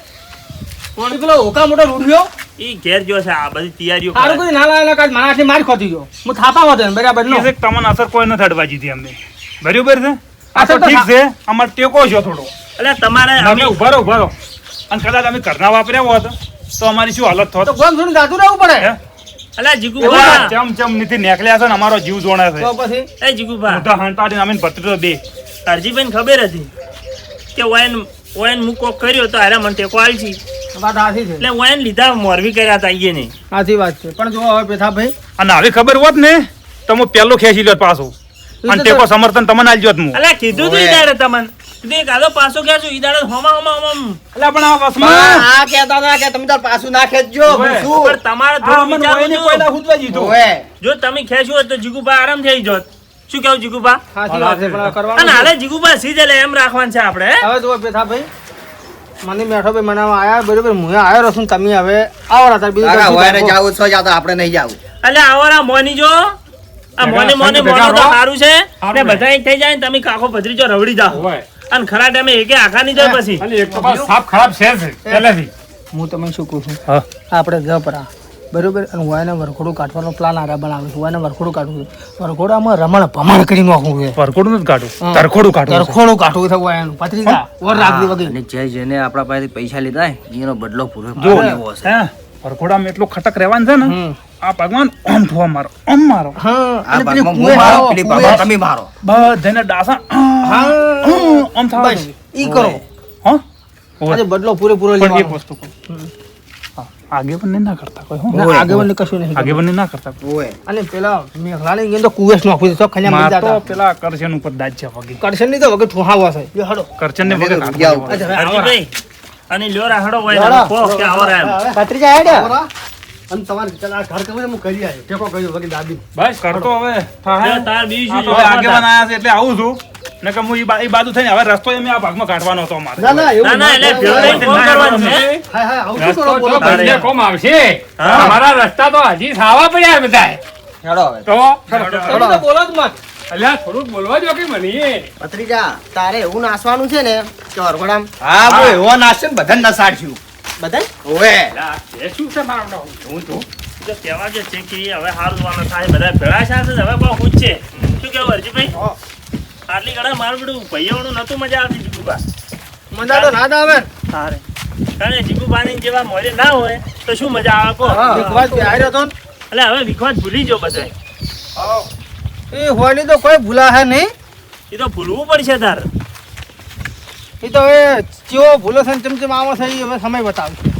Speaker 3: કોણ પેલો ઓકા મોટો રૂડિયો
Speaker 5: ઈ ઘેર જો છે આ બધી તૈયારીઓ
Speaker 3: સારું
Speaker 5: કરે.
Speaker 3: કરી નાના નાના કાઢ મારાથી માર ખોતી ગયો હું થાપા હતો બરાબર નો
Speaker 4: કે તમને અસર કોઈ નથી અડવા દીધી અમને બરાબર છે આ
Speaker 3: અસર
Speaker 4: તો
Speaker 3: તો
Speaker 4: ઠીક છે અમાર ટેકો છો થોડો
Speaker 5: એટલે તમારે
Speaker 4: અમે
Speaker 5: અમે
Speaker 4: ઉભા રહો અને કદાચ અમે ઘરના વાપર્યા હોત તો અમારી શું હાલત
Speaker 3: તો
Speaker 4: થોત
Speaker 3: ગોમ છોડીને જાતું રહેવું પડે
Speaker 4: હે?
Speaker 5: એટલે જીગુભા
Speaker 4: ચમ ચમ નીતિ નીકળ્યા છે ને અમારો જીવ જોણે છે
Speaker 3: તો પછી
Speaker 5: એ જીગુભા
Speaker 4: મોટા હંટાડીને અમે ભત્રીજો બે
Speaker 5: હરજીભાઈને ખબર હતી કે ઓયન મૂકો કર્યો તો હારે મને ટેકો આલજી
Speaker 3: વાત સાચી છે
Speaker 5: એટલે ઓયન લીધા મોરવી કર્યા હતા ઈએ ને
Speaker 3: સાચી વાત છે પણ જો હવે પેથાભાઈ
Speaker 4: અને આવી ખબર હોત ને તો હું પહેલો ખેંચી લ્યોત પાછો અને ટેકો સમર્થન તમને આલજો હું
Speaker 5: એટલે કીધું તું ઈ દાડે તમને કીધું એક આદો પાછો ગયા છું ઈ દાડે હોમ
Speaker 4: એટલે પણ આ
Speaker 2: પણ
Speaker 4: વસમાં
Speaker 2: આ કહેતા હતા કે તમે તાર પાછું ના ખેંચજો હું
Speaker 4: ઓવે.
Speaker 2: શું?
Speaker 5: પણ તમારે
Speaker 4: આ
Speaker 5: થોડું
Speaker 4: અમને કોઈને
Speaker 5: વિચારવું
Speaker 4: કોઈના
Speaker 5: હતું.
Speaker 4: હુદવા દીધું
Speaker 2: ઓવે.
Speaker 5: જો તમે ખેંચ્યું હોત તો જીગુભા આરામ થઈ જોત શું કેવું જીગુભા
Speaker 3: સાચી વાત છે પણ
Speaker 5: અને
Speaker 3: કરવાનું
Speaker 5: હાલે જીગુભા સીધે એટલે એમ રાખવાનું છે આપણે હે?
Speaker 3: હવે જો પેથાભાઈ મને મેઠો ભાઈ મનાવા આયા બરોબર હું આયો રહું છું તમે હવે આવો રાતા બીજું
Speaker 2: કાકા,
Speaker 3: કશું
Speaker 2: હોય ને
Speaker 3: કાઢો.
Speaker 2: જાવું છો જાતો આપણે નહીં જાવું.
Speaker 5: એટલે આવરા મોની જો આ મોને મોને
Speaker 1: ભેગા
Speaker 5: મોનો તો
Speaker 1: રહો.
Speaker 5: સારું છે
Speaker 1: સારું
Speaker 5: ને
Speaker 1: ને.
Speaker 5: બધા એક થઈ જાય ને તમે કાકો ભત્રીજો રવડી જાઓ
Speaker 1: હોય
Speaker 5: અને ખરા ટાઈમે એકે આખા નહીં જાય પછી
Speaker 1: અને એક તો પાછું સાપ ખરાબ છે જ પહેલેથી
Speaker 3: હું તમને શું કહું છું
Speaker 4: હા.
Speaker 3: આપણે જપરા બરોબર અને વાયને વરખોડું કાઢવાનો પ્લાન આરા બનાવે છે વાયને વરખોડું કાઢવું છે વરખોડામાં રમણ ભમણ કરી નાખવું છે
Speaker 4: પરખોડું નથી કાઢું
Speaker 3: હા.
Speaker 4: તરખોડું કાઢું છે.
Speaker 3: તરખોડું કાઢવું છે વાયનું પથરીજા ઓર રાખવી વગર
Speaker 2: અને જે જેને આપણા પાસેથી પૈસા લીધા એનો બદલો પૂરો
Speaker 4: જો
Speaker 2: લેવો હશે.
Speaker 4: હે પરખોડામાં એટલું ખટક રહેવાનું છે ને
Speaker 3: હમ.
Speaker 4: આ ભગવાન ઓમ થવા મારો ઓમ મારો
Speaker 3: હા
Speaker 2: આ
Speaker 3: અને પેલી
Speaker 2: ભાગમાં
Speaker 3: કુએ
Speaker 2: હું મારો,
Speaker 3: હારો,
Speaker 2: પેલી
Speaker 3: કુએ.
Speaker 2: ભાગમાં તમે મારો.
Speaker 4: બધાને ડાસા ઓમ થવા
Speaker 3: બસ ઈ કરો
Speaker 4: હા
Speaker 3: આજે બદલો પૂરેપૂરો
Speaker 4: પણ એક
Speaker 3: લેવાનો
Speaker 4: વસ્તુ કહું. હા, આગેવાનને ના કરતા કોઈ હો.
Speaker 3: ના, આગેવાનને કશું નહીં કરવું.
Speaker 4: આગેવાનને ના કરતા કોઈ.
Speaker 2: ઓવે.
Speaker 3: અને પેલા મેઘલાની ગેમ તો કુવેસ નાખવું છે તો ખન્યા મરી
Speaker 4: માર તો
Speaker 3: જાતા
Speaker 4: પેલા કરશન ઉપર દાજ છે વગી
Speaker 3: કરશન ની તો વગર ઠુહાવા છે યો હડો
Speaker 4: કરચન ને
Speaker 2: મને
Speaker 4: વગર
Speaker 2: તો
Speaker 4: કાઢવા
Speaker 2: રૂપિયા
Speaker 4: દેવા.
Speaker 3: અચ્છા, હવે આવો
Speaker 5: હરજીભાઈ અને લ્યો રાહડો હોય
Speaker 3: લ્યો રા.
Speaker 5: કહો કે આવો રા એમ.
Speaker 3: પત્રિકા હેડ્યા
Speaker 4: બરાબર. અને તમારે ચાલ આ ઘર કમાઈને હું કરી આવ્યો ટેકો કર્યો વગી દાદી
Speaker 1: બસ
Speaker 4: કરતો હવે
Speaker 5: લ્યો, તાર બીજું
Speaker 4: આ
Speaker 5: શું
Speaker 4: તો હવે
Speaker 5: જોવા
Speaker 4: આગેવાન
Speaker 5: હતા?
Speaker 4: આયા છે એટલે આવું છું ને કે હું ઈ બાજુ થઈને હવે રસ્તો એમ આ ભાગમાં કાઢવાનો હતો અમારે
Speaker 5: ના ના એટલે ભેળો થઈને ફોન કરવાનો છે
Speaker 4: હા હા આવું
Speaker 1: રસ્તો
Speaker 4: કરો બોલો
Speaker 1: જો બંને કોમ આવશે
Speaker 5: હા.
Speaker 1: અમારા રસ્તા તો હજી સાવા પડ્યા બધા
Speaker 2: હેડો હવે.
Speaker 1: તો
Speaker 3: તમે તો બોલો જ મત
Speaker 1: અલ્યા થોડુંક બોલવા જો કે મને
Speaker 2: ભત્રીજા, તારે એવું નાસવાનું છે ને કે વરઘોડામાં? હા, હું એવો નાસ્યો ને બધાને નસાડશું.
Speaker 3: બધાય
Speaker 2: ઓવે.
Speaker 1: અલ્યા, એ શું છે મારો હું તો
Speaker 5: જો કહેવા જે છે કે હવે હારું જોવાનું થાય બધા ભેળા છે હવે બહુ ખુશ છે શું કેવું હરજીભાઈ આટલી ઘણા મારું બધું ભાઈઓનું નતું મજા આવતી જીગુબા
Speaker 3: મજા તો ના જ આવે
Speaker 5: તારે કારણ કે જીગુબાની જેવા મોરે ના હોય તો શું મજા આવે કહો
Speaker 3: વિખવાદ બે આયરો તો ને.
Speaker 5: એટલે હવે વિખવાદ ભૂલી જો બધા
Speaker 3: એ હોયની તો કોઈ ભૂલા હે નહીં
Speaker 5: એ તો ભૂલવું પડશે તાર
Speaker 3: એ તો હવે ચેવો ભૂલો છે ને ચમચમ આવો છે એ હવે સમય બતાવશે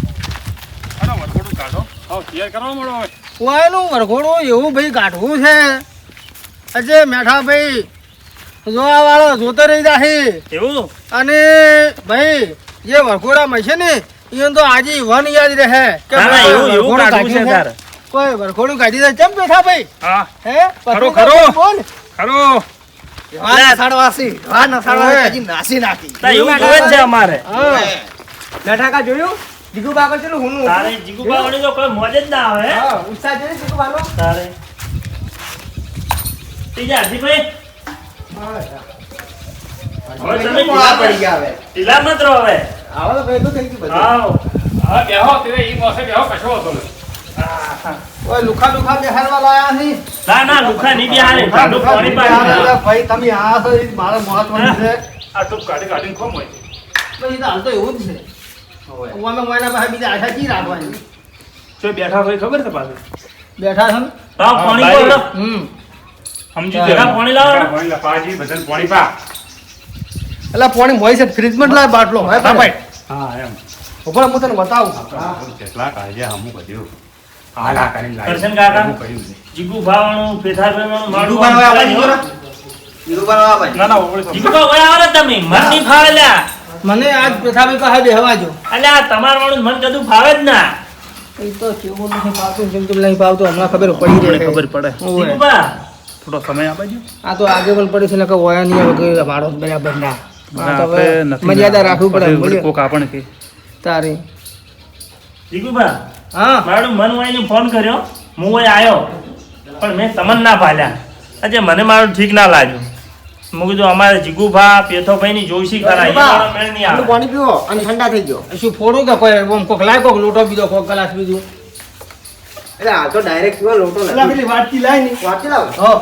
Speaker 1: અરે વરઘોડું કાઢો હા ક્લિયર કરવા મળો હવે
Speaker 3: ઓયનું વરઘોડું એવું ભાઈ કાઢવું છે અજય મેઠા ભાઈ જોવા વાળો જોતો રહી જાહે
Speaker 5: એવું
Speaker 3: અને ભાઈ જે વરઘોડામાં છે ને એને તો આજે વન યાદ રહે કે
Speaker 5: ના, ના,
Speaker 3: ભાઈ
Speaker 5: એવું
Speaker 3: વરઘોડું
Speaker 5: કાઢવું છે
Speaker 3: કાઢ્યું
Speaker 5: તાર.
Speaker 3: કોઈ વરઘોડું કાઢી દે ચમ બેઠા ભાઈ
Speaker 4: હા
Speaker 3: હે
Speaker 4: ખરો,
Speaker 3: પત્રિકા
Speaker 4: ખરો.
Speaker 3: બોલ
Speaker 4: ખરો
Speaker 2: વાહ નસાડવાસી, વાહ નસાડવાસી, હજી નાસી નાખી.
Speaker 5: તાર એવું જોવે જ છે અમારે
Speaker 3: હા
Speaker 2: બેઠા કા જોયું? જીગુ બાગો ચેલું હુનું.
Speaker 5: તારે જીગુબા વળી તો કોઈ મોજ જ ના આવે હે?
Speaker 2: હા, ઉત્સાહ જોયું જીગુ બાનો?
Speaker 5: તારે ત્રીજા હરજીભાઈ હવે તમે
Speaker 2: મોડા પડી ગયા હવે.
Speaker 5: ઢીલા મત રહો હવે
Speaker 2: આવો તો ભેગું થઈ ગયું બધું.
Speaker 5: આવો
Speaker 1: હવે બેહો તે ઈ પાસે બેહો કશો હતો નહીં.
Speaker 3: ઓય લુખા બેહારવા લાયા છે.
Speaker 5: ના લુખા નહીં બેહારે ઠંડુ પાણી પાડી
Speaker 4: ભાઈ તમે આ તો ઈ મારા મહત્વનું છે.
Speaker 1: આ તો કાઢીને ખોમ હોય
Speaker 3: તો ઈ તો હાલ તો એવું જ છે. ઓમે મોયના પાસે બીજા આશા કી રાખવાની.
Speaker 1: જો બેઠા હોય ખબર છે પાછું
Speaker 3: બેઠા છો ને?
Speaker 5: લાવ પાણી બોલો
Speaker 1: સમજી
Speaker 5: જરા પાણી લાવો ને.
Speaker 1: પાણી લા પાજી બધાને પાણી પા
Speaker 4: એટલે પાણી હોય છે ફ્રીજમાં જ લાય બાટલો હોય
Speaker 1: હા
Speaker 4: ભાઈ.
Speaker 1: હા એમ
Speaker 4: ઉપર હું તને બતાવું.
Speaker 1: કેટલા કાઢ્યા હમું કર્યું હાલા કરીને લાવી.
Speaker 5: કરશન કાકા.
Speaker 1: હમું કર્યું છે.
Speaker 5: જીગુ ભાવવાનું પેથાભાઈનું મારું
Speaker 2: જીગુભાઈ આવો, જીગુભાઈ. જીગુભાઈ આવો ભાઈ.
Speaker 1: ના ના ઓગળી
Speaker 5: જીગુ ભાઈ ઓય આવો ને તમે મન નહીં ફાવે લ્યા.
Speaker 3: મને આજ પેથાભાઈ પાસે બેહવા જો.
Speaker 5: અલ્યા આ તમારું મન કદું ફાવે જ ના.
Speaker 3: એ તો કેવું નથી ફાવતું જેમ તેમ નહીં ફાવતું હમણાં ખબર પડી જાય.
Speaker 1: ખબર પડે
Speaker 3: ઓવે.
Speaker 5: જીગુ બા
Speaker 1: થોડો સમય આપે છે
Speaker 3: આ તો આગળ પડી છે ને કે વયા નહીં વગર મારો બરાબર ના. આ તો હવે
Speaker 1: આપણે નથી
Speaker 3: મર્યાદા રાખવું પડે
Speaker 1: પછી
Speaker 3: બોલ્યો.
Speaker 1: કોક આપણને કે
Speaker 3: તારી
Speaker 5: જીગુ બા
Speaker 3: હા
Speaker 5: મારું મન વાઈને ફોન કર્યો હું ઓય આવ્યો પણ મેં તમને ના પાલ્યા. આજે મને મારું ઠીક ના લાગ્યું. મેં કીધું અમારે જીગુભા પેથોભાઈની જોઈશી ખરા એ મારો મેળ નહીં આવે.
Speaker 2: પાણી પીવો અને ઠંડા થઈ ગયો.
Speaker 3: શું ફોડું કે કોઈ ઓમ કોક લાય કોક લોટો બીજો કોક ગ્લાસ બીજું.
Speaker 2: એટલે આ તો ડાયરેક્ટ પીવો લોટો
Speaker 4: એટલે
Speaker 2: નથી.
Speaker 4: પેલી વાટકી લાય ને
Speaker 2: વાંચી લાવો.
Speaker 3: હો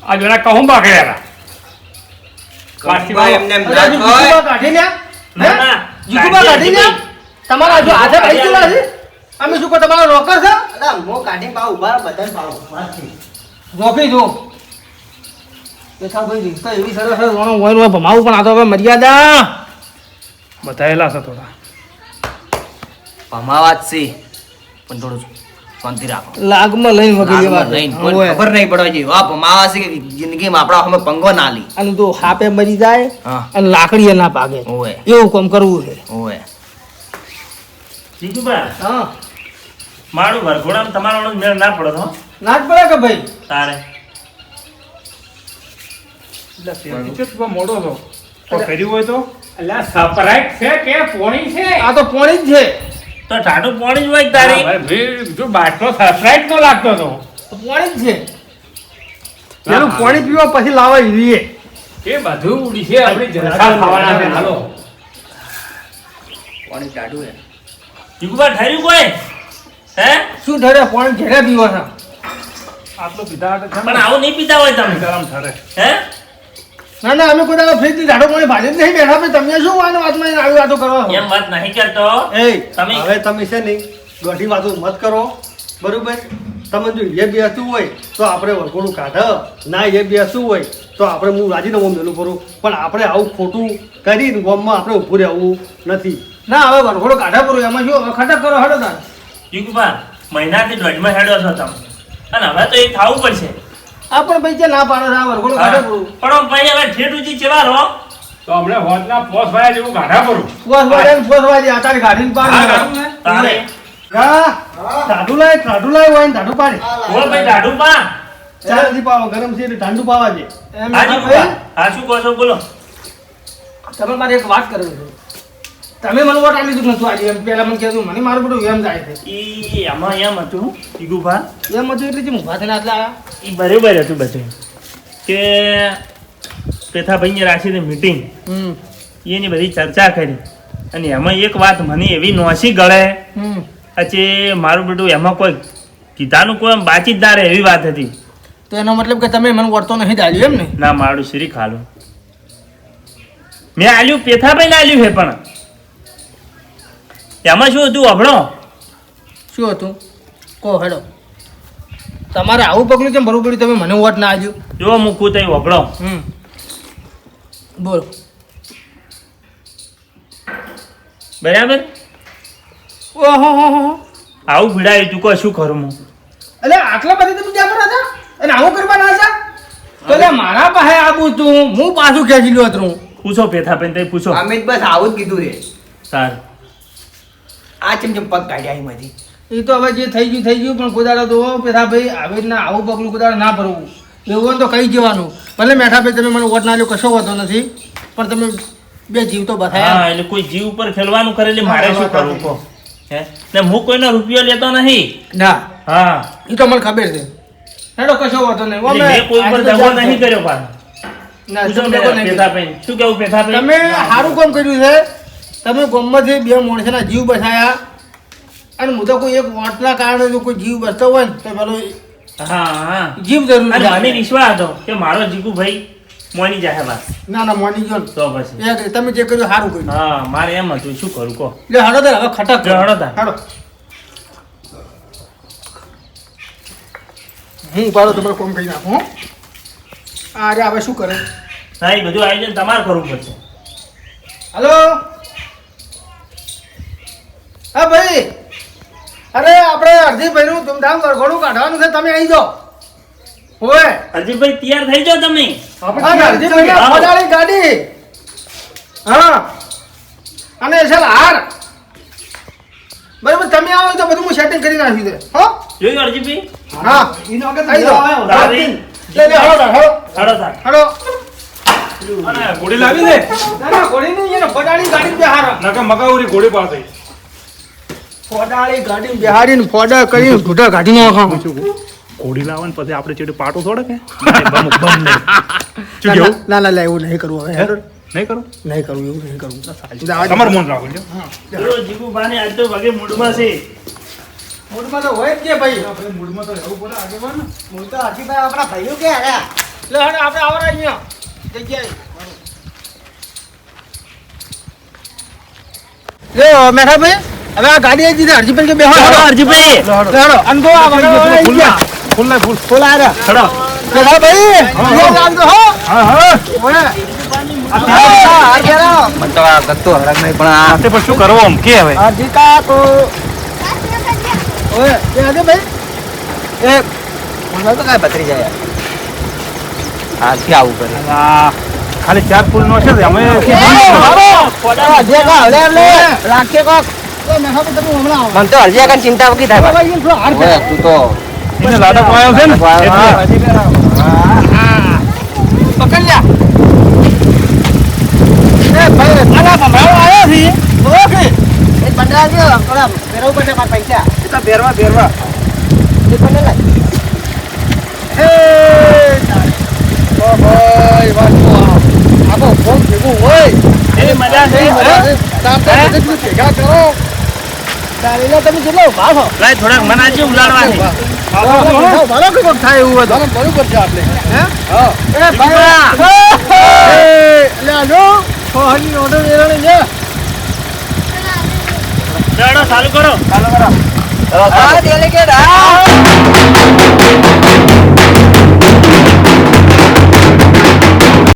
Speaker 1: આ જોડા કહું બાકડ્યા
Speaker 2: ભાઈ એમને એમ
Speaker 3: અરે
Speaker 2: ના હોય.
Speaker 3: જીગુબા કાઢી લ્યા.
Speaker 5: ના, ના.
Speaker 3: જીગુબા કાઢી લ્યા. તમારા જો હાથે ભાઈ કેલા છે અમે શું કહો તમારો રોકર છે
Speaker 2: અલા, મો કાઢીને પાવ ઉભા રહો, બધાને પાવ.
Speaker 3: રોકી જો પેથાભાઈ રીત તો એવી સરસ છે રોણો હોય ભમાવું પણ આ તો હવે મર્યાદા
Speaker 1: બતાયેલા છે થોડા
Speaker 7: ભમાવાત છે પણ થોડું શાંતિ રાખો
Speaker 3: લાગમાં લઈને વગેરે
Speaker 7: આગમાં લઈને કોઈ ખબર નહીં પડવા જોઈએ આ ભમાવા છે કે જિંદગીમાં આપણા અમે પંગો ના લી
Speaker 3: અને તો હાપે મરી જાય
Speaker 7: હા
Speaker 3: અને લાકડીએ ના પાકે
Speaker 7: ઓવે
Speaker 3: એવું કામ કરવું છે
Speaker 7: ઓવે
Speaker 5: જીગુભા
Speaker 3: હા
Speaker 5: મારું વરઘોડામાં તમારો મેળ ના પડે તો
Speaker 3: ના જ પડે કે ભાઈ
Speaker 5: તારે
Speaker 1: એટલે મોડો છો તો કર્યું હોય તો એટલે સપરાઈટ છે કે પોણી છે
Speaker 3: આ તો પોણી જ છે
Speaker 5: તો ટાટું પાણી જ હોય કે તારી
Speaker 1: ભાઈ જો બાટલો સપરાઈટ નો લાગતો તો
Speaker 3: તો પોણી જ છે
Speaker 4: પેલું પાણી પીવા પછી લાવાય રીએ.
Speaker 1: એ બધું ઉડી છે આપણી જલસા ખાવાના છે હાલો
Speaker 7: પાણી કાઢું હે
Speaker 5: જીગુભા ઠર્યું કોઈ હે
Speaker 3: શું ઠરે પોણી ઘેરે પીવો છે
Speaker 1: આટલો પીધા હાટે છે
Speaker 5: પણ આવું નહીં પીતા હોય તમે
Speaker 1: ગરમ ઠરે
Speaker 5: હે
Speaker 3: ના ના અમે કોઈ દાડો ફ્રીજથી ઝાડો પાણી ભાજી જ નહીં બેઠા ભાઈ તમને શું વાતમાં આવી વાતો કરવા
Speaker 5: એમ વાત નહીં કરતો
Speaker 4: એ
Speaker 5: તમે-
Speaker 4: હવે તમે છે ને દોઢી વાતો મત કરો બરોબર. તમે જો એ બેસતું હોય તો આપણે વરઘોડું કાઢ ના એ બેસતું હોય તો આપણે હું રાજીનામું મેલું કરું પણ આપણે આવું ખોટું કરીને ગામમાં આપણે ઊભું રહેવું નથી.
Speaker 3: ના હવે વરઘોડો કાઢા પૂરું એમાં શું હવે ખટક કરો હડો તાર
Speaker 5: જીગુભા મહિનાથી દોઢમાં હેડ્યો છો તમે અને હવે તો એ થવું પડશે
Speaker 3: આ પણ ભાઈ જે ના પાડે છે આ વરઘોડો કાઢા પૂરું
Speaker 5: પણ આમ ભાઈ હવે ઠેઠ ઉજી ચેવા રહો
Speaker 1: તો હમણે હોજના પોસ ભાઈ જેવું ગાઢા કરું
Speaker 3: પોસવાજી આ તારી ગાડીને પાડ
Speaker 5: તારે
Speaker 4: ટાઢું લાય હોય ને ટાઢું પાડી
Speaker 5: ઓ ભાઈ ટાઢું પા
Speaker 4: ચાલ નથી પાવો ગરમ છે એટલે ઠંડુ પાવા છે.
Speaker 3: એમ
Speaker 5: હા
Speaker 3: નથી
Speaker 5: જીગુભા
Speaker 3: ભાઈ
Speaker 5: હા શું કહો છો બોલો
Speaker 3: તમે મારે એક વાત કરવી છે તમે મને વોટ આપી દીધું નતું આજે એમ પહેલા મને કહેતું મને મારું બધું એમ જાય છે
Speaker 5: ઈ આમાં એમ હતું જીગુભા
Speaker 3: એમ હતું એટલે જે ઊભા થઈને આટલા આવ્યા
Speaker 5: ઈ બરોબર હતું બધું કે પેથાભાઈની રાખી મીટિંગ એની બધી ચર્ચા કરી અને એમાં એક વાત મને એવી નોસી ગળે આજે મારું બેટું એમાં કોઈ કીધાનું કોઈ આમ બાચી જ ના રહે એવી વાત હતી
Speaker 3: તો એનો મતલબ કે તમે મને વળતો નહીં દાલ્યું એમ ને
Speaker 5: ના મારું શ્રી ખાલું મેં આલ્યું પેથાભાઈને આલ્યું છે પણ એમાં શું હતું અભણો
Speaker 3: શું હતું કહો હેડો તમારે આવું પગલું કેમ ભરવું પડ્યું તમે મને વોટ ના આલ્યું
Speaker 5: જો મૂકું તઈ અભણો
Speaker 3: બોલો
Speaker 5: બરાબર
Speaker 3: ઓહો હો હો
Speaker 5: આવું ભીડાયું તું કહો શું કરું હું
Speaker 3: એટલે આટલા બધા તમે ક્યાં પર હતા અને આવું કરવાના હતા તો એટલે મારા પાસે આવું તું હું પાછું ખેંચી લ્યો હતું
Speaker 5: પૂછો પેથાભાઈને તઈ પૂછો
Speaker 7: અમે જ બસ આવું જ કીધું છે
Speaker 5: સારું
Speaker 7: આ ચમચમ પગ કાઢ્યા એમાંથી
Speaker 3: એ તો હવે જે થઈ ગયું પણ કોદાડો તો પેલા ભાઈ આવી રીતના આવું પગલું કોદાડો ના ભરવું એવું હોય ને તો કહી જવાનું ભલે મેઠા ભાઈ તમે મને વોટ ના લ્યો કશો વાંધો નથી પણ તમે બે જીવ તો બતાયા
Speaker 5: હા એટલે કોઈ જીવ ઉપર ખેલવાનું કરે એટલે મારે શું કરવું કહો હે ને હું કોઈનો રૂપિયો લેતો નહીં
Speaker 3: ના
Speaker 5: હા
Speaker 3: એ તો મને ખબર છે હેડો કશો વાંધો નહીં
Speaker 5: એટલે મેં કોઈ ઉપર દગો નહીં કર્યો પાછો
Speaker 3: ના,
Speaker 5: પૂછો
Speaker 3: તમે દગો નહીં કર્યો.
Speaker 5: પેથાભાઈને. શું કેવું પેથાભાઈ
Speaker 3: તમે સારું કામ કર્યું છે તમે ગામમાંથી બે માણસોના જીવ બચાયા અને હું તો કોઈ એક વોટના કારણે જો કોઈ જીવ બચતો હોય ને તો પેલો
Speaker 5: હા
Speaker 3: જીવ જરૂરી
Speaker 5: અને મને
Speaker 3: છે.
Speaker 5: વિશ્વાસ હતો કે મારો જીગુભાઈ મોની જાય બસ
Speaker 3: ના ના મોની ગયો ને.
Speaker 5: તો પછી
Speaker 3: તમે જે કર્યું સારું કર્યું.
Speaker 5: હા મારે એમ હતું શું કરું કહો
Speaker 3: લે હડો તાર હવે ખટક
Speaker 5: લે, હળો તાર.
Speaker 3: હડો હું ઉપાડો તમારે કોમ કરી નાખું હો. આ રે હવે શું કરે?
Speaker 5: હા એ બધું આયોજન તમારે કરવું પડશે
Speaker 3: હલો હા ભાઈ, અરે આપણે અડધી ભાઈનું ધૂમધામ વરઘોડું કાઢવાનું છે, તમે આવી જાઓ. ઓય
Speaker 5: અજીભાઈ તૈયાર થઈ જાઓ તમે
Speaker 3: આપણે અડધી ભાઈના ફોડાળી ગાડી, હા, અને ચાલ હાર બરાબર. તમે આવો તો બધું હું સેટિંગ કરી નાખ્યું છે. હો
Speaker 5: જોયું અરજીભાઈ
Speaker 3: હા આવી જાઓ.
Speaker 5: તારી
Speaker 3: લે લે હળો તાર, હળો
Speaker 5: હળો તાર.
Speaker 3: હળો.
Speaker 1: અને ઘોડી લાવી ને
Speaker 3: ના ના ઘોડી નહીં, એને ફોડાળી ગાડી બેહારો.
Speaker 1: નકા મગાવરી ઘોડી પાસે
Speaker 3: ફોડાળી ગાડી બેહાડીને ફોડા કરીને ઘૂંટા કાઢી નાખો.
Speaker 1: ઘોડી લાવે ને પછી આપણે ચેડે પાટો થોડે કે બમ બમ નહીં શું કેવું
Speaker 3: ના ના લે એવું નહીં કરવું હવે.
Speaker 1: નહીં કરું
Speaker 3: નહીં કરવું, એવું નહીં કરવું.
Speaker 1: તમારું મન રાખો છો
Speaker 5: જો જીગુભાઈને આજ તો વગે મૂડમાં છે
Speaker 3: મૂડમાં તો હોય જ કે ભાઈ.
Speaker 1: મૂડમાં તો રહેવું પડે આગેવાન ને.
Speaker 3: મૂડ તો હાથીભાઈ આપણા ભાઈઓ કે લે હડો આપણે આવરા અહીંયા જગ્યાએ. લે મેઠાભાઈ, હવે આ ગાડી આવી દીધી હરજીભાઈ કે બેહો.
Speaker 5: હળો અરજીભાઈ
Speaker 3: હડો અનકો આ વગાડવા આવી ગયા.
Speaker 1: ફૂલ ફૂલ
Speaker 3: ફૂલ આ રહ્યા.
Speaker 5: હળો
Speaker 3: મેઠાભાઈ યો નામ તો હો.
Speaker 1: હા હા
Speaker 3: ઓય
Speaker 2: મને તો આ ગત્તો હરક નહીં પણ આ
Speaker 1: તે પણ શું કરવો આમ કે હવે
Speaker 3: હરજીકા તો ઓય એ આજે ભાઈ
Speaker 2: મને તો કાંઈ પતરી જાય આથી આવું કરે
Speaker 1: આ ખાલી ચાર ફૂલ નો છે અમે
Speaker 3: રાખીએ કોક. મેઠાભાઈ તમે હમણાં આવો.
Speaker 2: મને તો હરજી આગળ ચિંતા વગી થાય
Speaker 3: ભાઈ એમ થોડો હાર
Speaker 2: ઓય, તું તો
Speaker 1: એને લાડક આવ્યો છે ને એટલે.
Speaker 3: પકડ લ્યા. એ ભાઈ આના ભમરાઓ આવ્યો છે. ઓકે એ બંડા જો થોડા ફેરવું પડશે મારા પૈસા.
Speaker 2: તો બેરવા બેરવા
Speaker 3: એ બંડા લાય. હે ઓ ભાઈ વાતો આબો ફોન ભેગું હોય
Speaker 5: એ મજા છે
Speaker 3: કામ તો બધું ભેગા કરો. ચાલીને તમે કેટલો ઉભા છો?
Speaker 5: લાય થોડાક મનાજી ઉલાડવાની
Speaker 3: ભાલો કે કોક થાય એવું હતું. બરોબર છે આપણે. હે હા એ ભાઈ લે આજો ફોહની ઓર્ડર લેવાનો છે.
Speaker 5: ચાલો ચાલુ કરો
Speaker 2: આ ડેલિકેટ આ